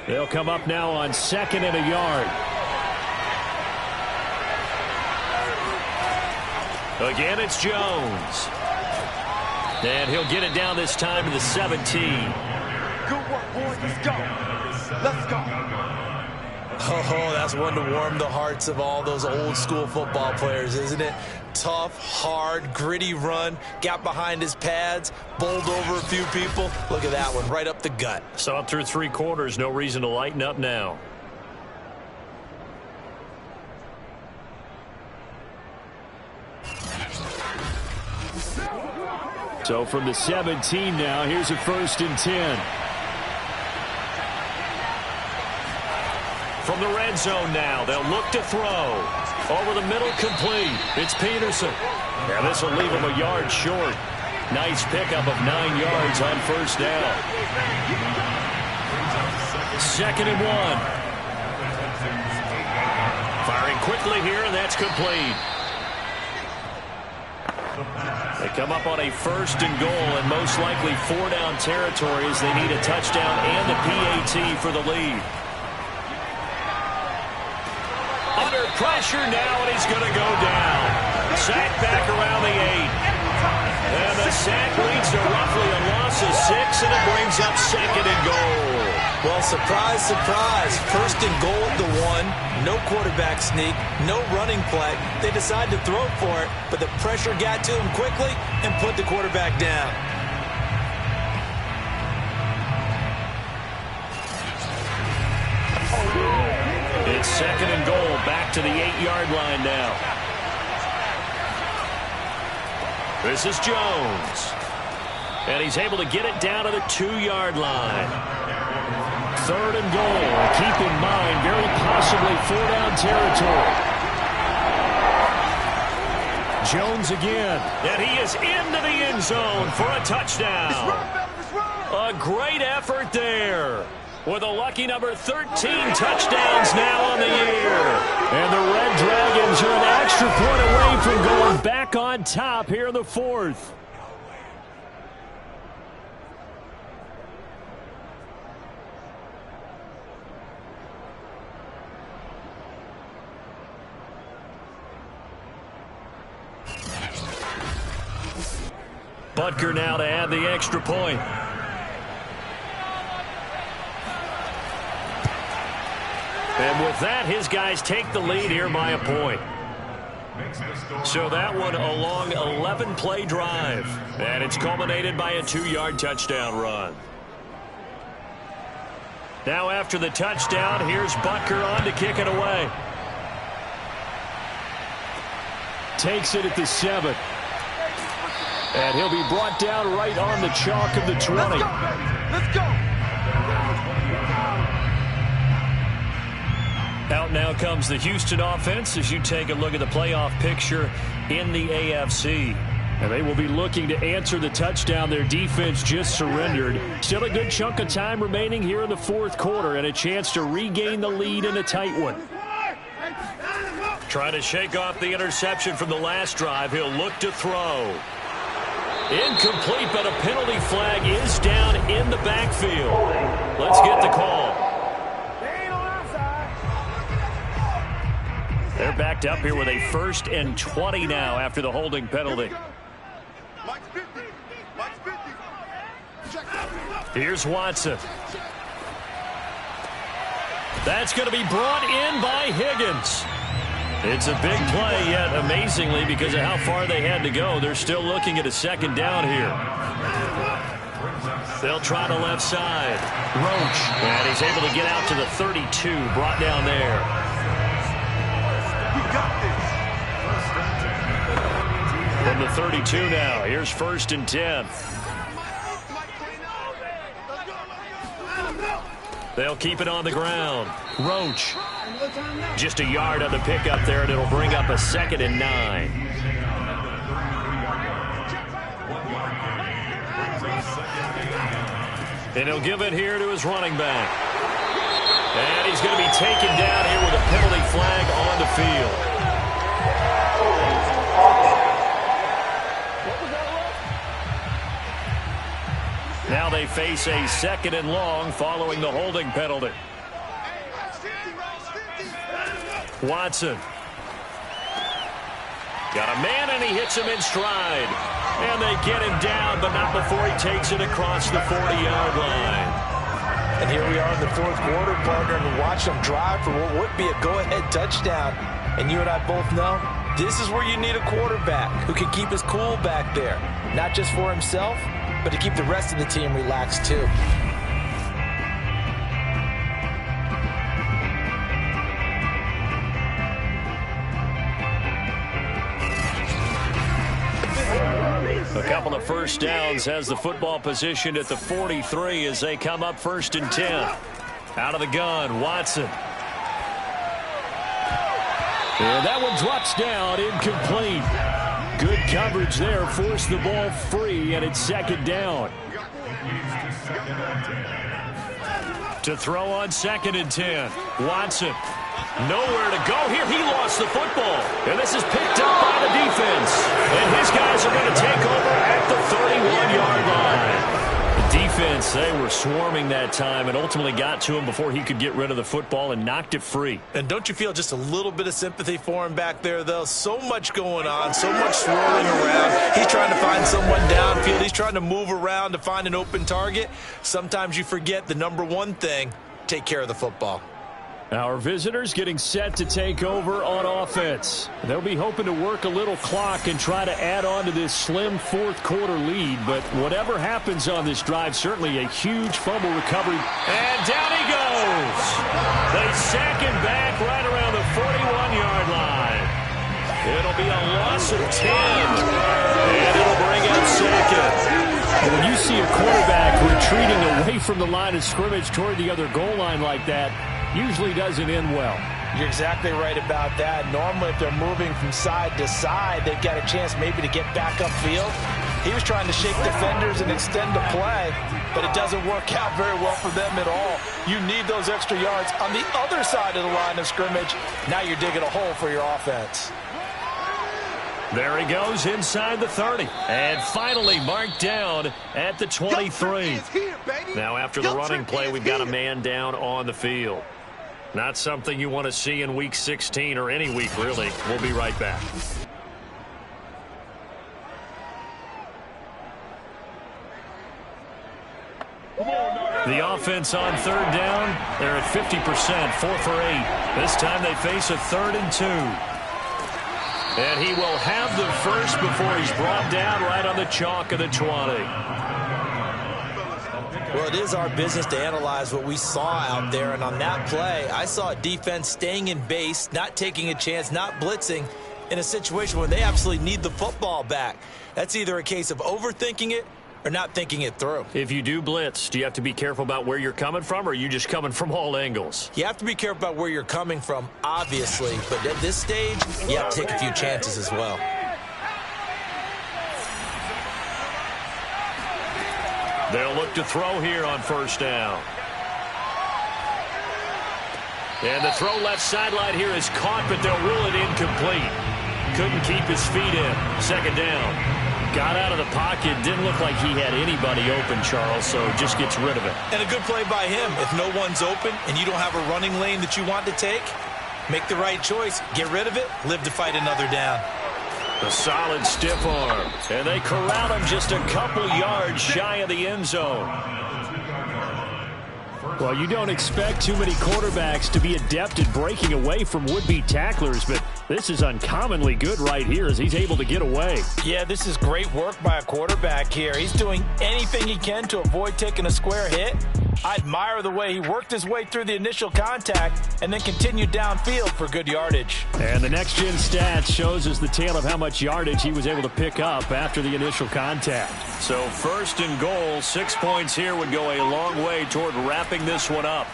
They'll come up now on 2nd and a yard. Again, it's Jones. And he'll get it down this time to the 17. Good work, boys. Let's go. Let's go. Oh, that's one to warm the hearts of all those old school football players, isn't it? Tough, hard, gritty run, got behind his pads, bowled over a few people. Look at that one, right up the gut. Saw it through 3 quarters, no reason to lighten up now. So from the 17 now, here's a 1st and 10. From the red zone now, they'll look to throw. Over the middle, complete. It's Peterson. And this will leave him a yard short. Nice pickup of 9 yards on 1st down. 2nd and 1. Firing quickly here, and that's complete. They come up on a 1st and goal, and most likely 4-down territory as they need a touchdown and the PAT for the lead. Under pressure now, and he's going to go down. Sack back around the 8. And the sack leads to roughly a loss of 6, and it brings up 2nd and goal. Well, surprise, surprise. 1st and goal at the 1. No quarterback sneak. No running play. They decide to throw for it, but the pressure got to him quickly and put the quarterback down. It's 2nd and goal, back to the 8-yard line now. This is Jones. And he's able to get it down to the 2-yard line. 3rd and goal. Keep in mind, very possibly 4-down territory. Jones again. And he is into the end zone for a touchdown. A great effort there. With a lucky number 13 touchdowns now on the year. And the Red Dragons are an extra point away from going back on top here in the 4th. Butker now to add the extra point. And with that, his guys take the lead here by a point. So that one a long 11-play drive. And it's culminated by a 2-yard touchdown run. Now after the touchdown, here's Butker on to kick it away. Takes it at the 7. And he'll be brought down right on the chalk of the 20. Let's go. Out now comes the Houston offense as you take a look at the playoff picture in the AFC. And they will be looking to answer the touchdown their defense just surrendered. Still a good chunk of time remaining here in the 4th quarter and a chance to regain the lead in a tight one. Trying to shake off the interception from the last drive. He'll look to throw. Incomplete, but a penalty flag is down in the backfield. Let's get the call. They're backed up here with a 1st and 20 now after the holding penalty. Here's Watson. That's going to be brought in by Higgins. It's a big play, yet amazingly, because of how far they had to go, they're still looking at a 2nd down here. They'll try the left side. Roach. And he's able to get out to the 32, brought down there. From the 32 now, here's 1st and 10. They'll keep it on the ground. Roach. Just a yard on the pickup there, and it'll bring up a 2nd and 9. And he'll give it here to his running back. And he's going to be taken down here with a penalty flag on the field. Now they face a 2nd and long following the holding penalty. Watson. Got a man, and he hits him in stride. And they get him down, but not before he takes it across the 40-yard line. And here we are in the 4th quarter, partner, and watch them drive for what would be a go-ahead touchdown. And you and I both know this is where you need a quarterback who can keep his cool back there. Not just for himself, but to keep the rest of the team relaxed too. A couple of first downs has the football positioned at the 43 as they come up 1st and 10. Out of the gun, Watson. And that one drops down, incomplete. Good coverage there, forced the ball free, and it's 2nd down. To throw on 2nd and 10. Watson. Nowhere to go here. He lost the football. And this is picked up by the defense. And his guys are going to take over at the 31-yard line. The defense, they were swarming that time and ultimately got to him before he could get rid of the football and knocked it free. And don't you feel just a little bit of sympathy for him back there, though? So much going on, so much swirling around. He's trying to find someone downfield. He's trying to move around to find an open target. Sometimes you forget the number one thing, take care of the football. Our visitors getting set to take over on offense. They'll be hoping to work a little clock and try to add on to this slim 4th quarter lead. But whatever happens on this drive, certainly a huge fumble recovery. And down he goes. They sack him back right around the 41-yard line. It'll be a loss of 10. And it'll bring up 2nd. When you see a quarterback retreating away from the line of scrimmage toward the other goal line like that, usually doesn't end well. You're exactly right about that. Normally, if they're moving from side to side, they've got a chance maybe to get back upfield. He was trying to shake defenders and extend the play, but it doesn't work out very well for them at all. You need those extra yards on the other side of the line of scrimmage. Now you're digging a hole for your offense. There he goes inside the 30. And finally marked down at the 23. Now after the running play, we've got a man down on the field. Not something you want to see in Week 16 or any week, really. We'll be right back. The offense on 3rd down. They're at 50%, 4 for 8. This time they face a 3rd and 2. And he will have the first before he's brought down right on the chalk of the 20. Well, it is our business to analyze what we saw out there. And on that play, I saw a defense staying in base, not taking a chance, not blitzing in a situation where they absolutely need the football back. That's either a case of overthinking it or not thinking it through. If you do blitz, do you have to be careful about where you're coming from, or are you just coming from all angles? You have to be careful about where you're coming from, obviously. But at this stage, you have to take a few chances as well. They'll look to throw here on 1st down. And the throw left sideline here is caught, but they'll rule it incomplete. Couldn't keep his feet in. 2nd down. Got out of the pocket. Didn't look like he had anybody open, Charles, so just gets rid of it. And a good play by him. If no one's open and you don't have a running lane that you want to take, make the right choice. Get rid of it. Live to fight another down. A solid stiff arm. And they corral him just a couple yards shy of the end zone. Well, you don't expect too many quarterbacks to be adept at breaking away from would-be tacklers, but this is uncommonly good right here as he's able to get away. Yeah, this is great work by a quarterback here. He's doing anything he can to avoid taking a square hit. I admire the way he worked his way through the initial contact and then continued downfield for good yardage. And the next-gen stats shows us the tale of how much yardage he was able to pick up after the initial contact. So 1st and goal, 6 points here would go a long way toward wrapping this one up.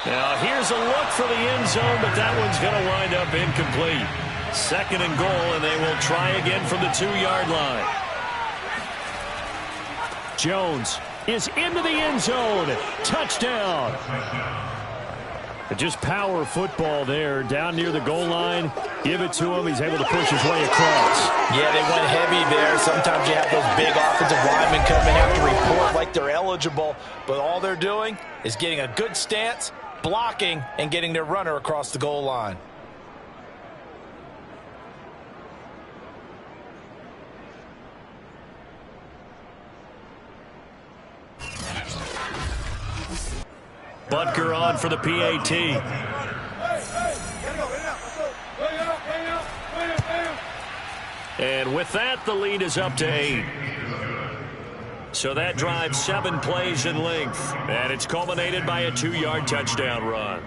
Now here's a look for the end zone, but that one's going to wind up incomplete. 2nd and goal, and they will try again from the 2-yard line. Jones is into the end zone. Touchdown. Just power football there down near the goal line. Give it to him. He's able to push his way across. Yeah, they went heavy there. Sometimes you have those big offensive linemen come and have to report like they're eligible, but all they're doing is getting a good stance, blocking, and getting their runner across the goal line. Butker on for the PAT. And with that, the lead is up to 8. So that drives 7 plays in length. And it's culminated by a 2-yard touchdown run.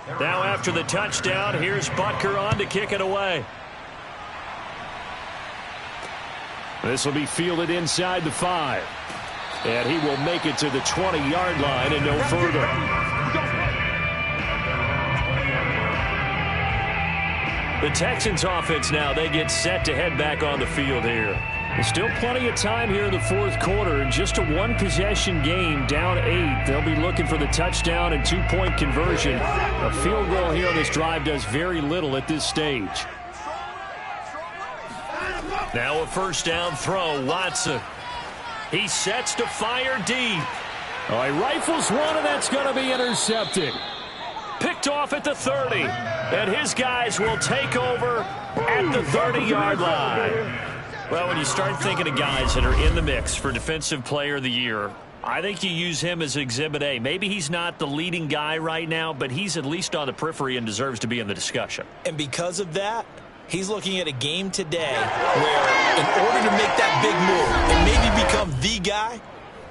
Now after the touchdown, here's Butker on to kick it away. This will be fielded inside the 5. And he will make it to the 20-yard line and no further. The Texans offense now, they get set to head back on the field here. There's still plenty of time here in the fourth quarter. In just a one-possession game, down 8. They'll be looking for the touchdown and two-point conversion. A field goal here on this drive does very little at this stage. Now a first down throw, Watson. He sets to fire deep. All right, rifles one, and that's going to be intercepted. Picked off at the 30. And his guys will take over at the 30-yard line. Well, when you start thinking of guys that are in the mix for Defensive Player of the Year, I think you use him as Exhibit A. Maybe he's not the leading guy right now, but he's at least on the periphery and deserves to be in the discussion. And because of that, he's looking at a game today where in order to make that big move and maybe become the guy,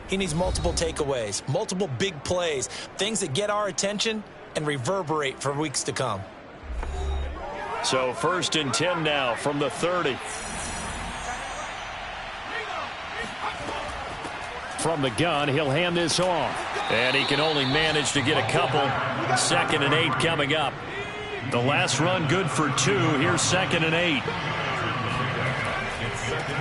he needs multiple takeaways, multiple big plays, things that get our attention and reverberate for weeks to come. So 1st and 10 now from the 30. From the gun, he'll hand this off. And he can only manage to get a couple. 2nd and 8 coming up. The last run good for 2. Here's 2nd and 8.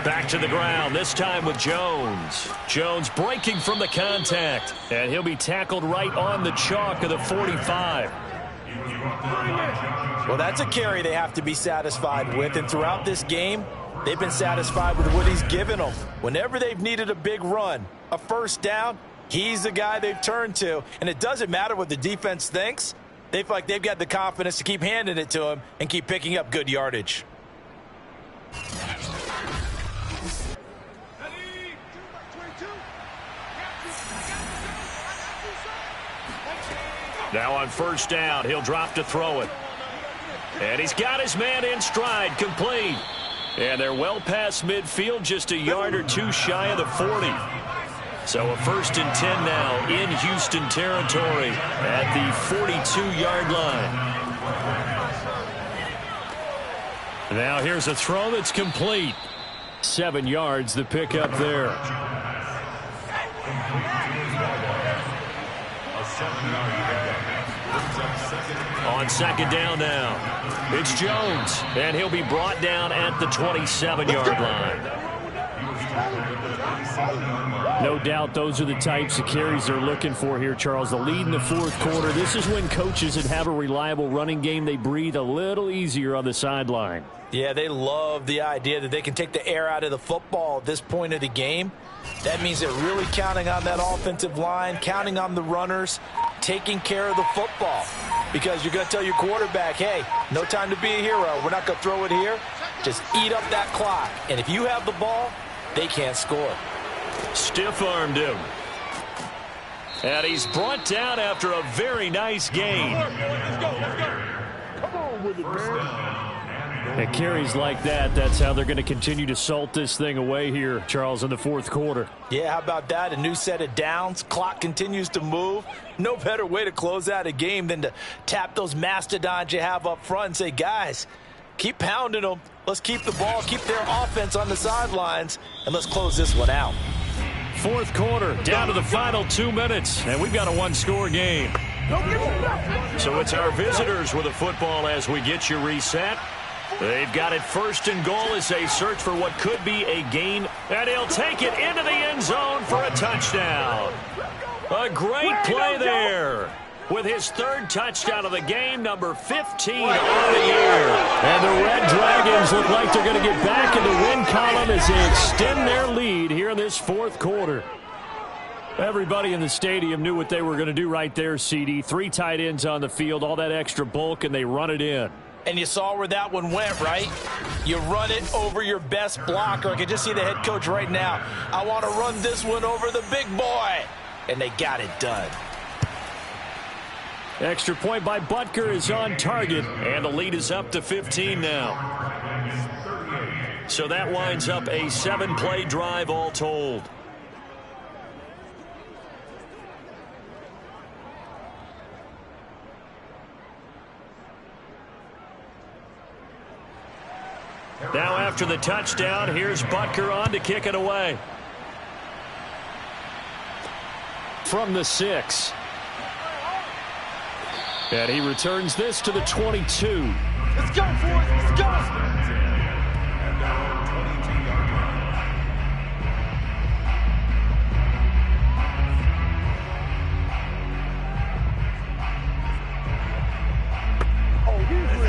Back to the ground, this time with Jones. Jones breaking from the contact. And he'll be tackled right on the chalk of the 45. Well, that's a carry they have to be satisfied with. And throughout this game, they've been satisfied with what he's given them. Whenever they've needed a big run, a first down, he's the guy they've turned to. And it doesn't matter what the defense thinks. They feel like they've got the confidence to keep handing it to him and keep picking up good yardage. Now on first down, he'll drop to throw it. And he's got his man in stride, complete. And they're well past midfield, just a yard or two shy of the 40. So a 1st and 10 now in Houston territory at the 42-yard line. Now here's a throw that's complete. 7 yards the pickup there. On 2nd down now, it's Jones, and he'll be brought down at the 27-yard line. No doubt those are the types of carries they're looking for here, Charles. The lead in the fourth quarter. This is when coaches that have a reliable running game, they breathe a little easier on the sideline. Yeah, they love the idea that they can take the air out of the football at this point of the game. That means they're really counting on that offensive line, counting on the runners, taking care of the football. Because you're going to tell your quarterback, hey, no time to be a hero. We're not going to throw it here. Just eat up that clock. And if you have the ball, they can't score. Stiff-armed him. And he's brought down after a very nice gain. Come on with it, man. And carries like that, that's how they're going to continue to salt this thing away here, Charles, in the fourth quarter. Yeah, how about that? A new set of downs. Clock continues to move. No better way to close out a game than to tap those mastodons you have up front and say, guys, keep pounding them. Let's keep the ball, keep their offense on the sidelines, and let's close this one out. Fourth quarter, down to the final 2 minutes, and we've got a one-score game. So it's our visitors with the football as we get you reset. They've got it 1st and goal as they search for what could be a gain, and he'll take it into the end zone for a touchdown. A great play there with his 3rd touchdown of the game, number 15 on the year. And the Red Dragons look like they're going to get back in the win column as they extend their lead here in this fourth quarter. Everybody in the stadium knew what they were going to do right there, CD. 3 tight ends on the field, all that extra bulk, and they run it in. And you saw where that one went, right? You run it over your best blocker. I can just see the head coach right now. I want to run this one over the big boy. And they got it done. Extra point by Butker is on target, and the lead is up to 15 now. So that winds up a 7-play drive all told. Now after the touchdown, here's Butker on to kick it away. From the 6. And he returns this to the 22. Let's go, boys. Let's go.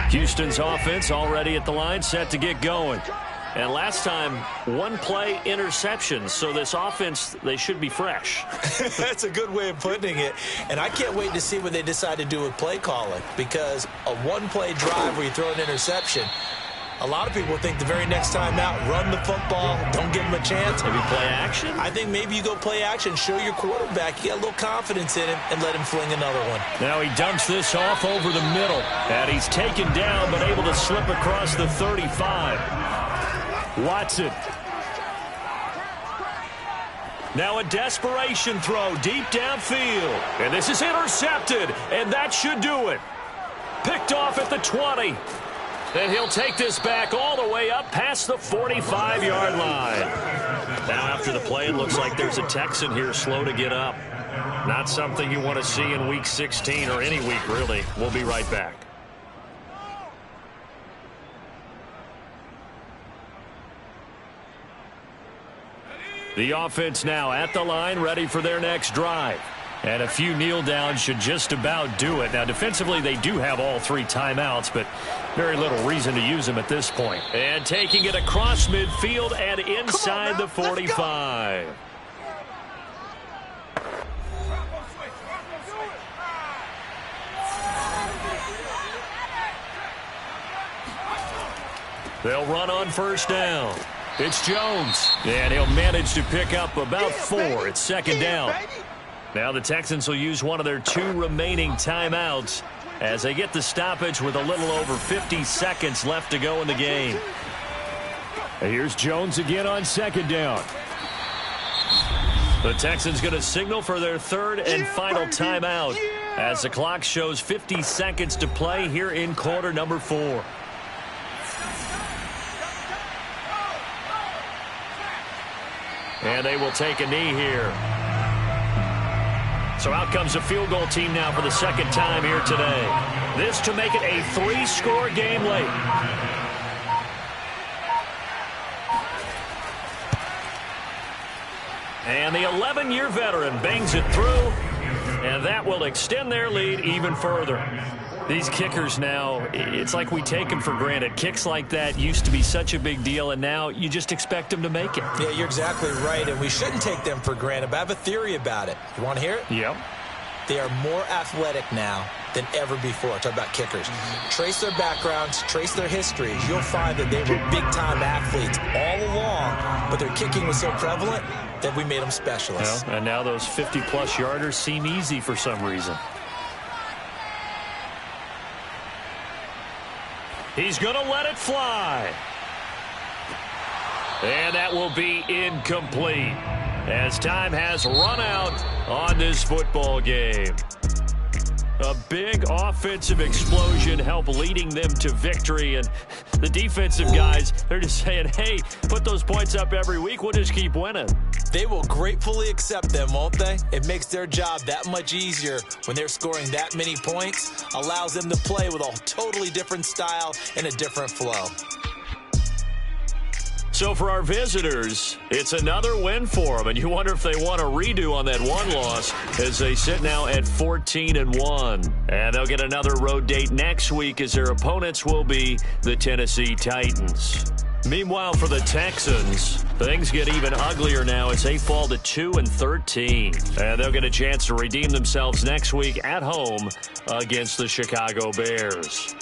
Houston's offense already at the line, set to get going. And last time, one play interception. So this offense, they should be fresh. That's a good way of putting it. And I can't wait to see what they decide to do with play calling, because a one-play drive where you throw an interception, a lot of people think the very next time out, run the football, don't give them a chance. Maybe play action? I think maybe you go play action, show your quarterback you got a little confidence in him, and let him fling another one. Now he dumps this off over the middle. And he's taken down, but able to slip across the 35. Watson. Now a desperation throw deep downfield. And this is intercepted, and that should do it. Picked off at the 20. And he'll take this back all the way up past the 45-yard line. Now after the play, it looks like there's a Texan here slow to get up. Not something you want to see in Week 16 or any week, really. We'll be right back. The offense now at the line, ready for their next drive. And a few kneel downs should just about do it. Now, defensively, they do have all 3 timeouts, but very little reason to use them at this point. And taking it across midfield and inside the 45. They'll run on first down. It's Jones, and he'll manage to pick up about 4. It's second down. Now the Texans will use one of their 2 remaining timeouts as they get the stoppage with a little over 50 seconds left to go in the game. And here's Jones again on second down. The Texans going to signal for their 3rd and final timeout as the clock shows 50 seconds to play here in quarter number 4. And they will take a knee here. So out comes the field goal team now for the second time here today. This to make it a 3-score game late. And the 11-year veteran bangs it through. And that will extend their lead even further. These kickers now, it's like we take them for granted. Kicks like that used to be such a big deal, and now you just expect them to make it. Yeah, you're exactly right, and we shouldn't take them for granted, but I have a theory about it. You want to hear it? Yep. They are more athletic now than ever before. Talk about kickers. Trace their backgrounds, trace their histories. You'll find that they were big-time athletes all along, but their kicking was so prevalent that we made them specialists. Well, and now those 50-plus yarders seem easy for some reason. He's going to let it fly. And that will be incomplete as time has run out on this football game. A big offensive explosion helped leading them to victory. And the defensive guys, they're just saying, hey, put those points up every week. We'll just keep winning. They will gratefully accept them, won't they? It makes their job that much easier when they're scoring that many points. Allows them to play with a totally different style and a different flow. So for our visitors, it's another win for them. And you wonder if they want a redo on that one loss as they sit now at 14-1. And they'll get another road date next week as their opponents will be the Tennessee Titans. Meanwhile, for the Texans, things get even uglier now as they fall to 2-13. And they'll get a chance to redeem themselves next week at home against the Chicago Bears.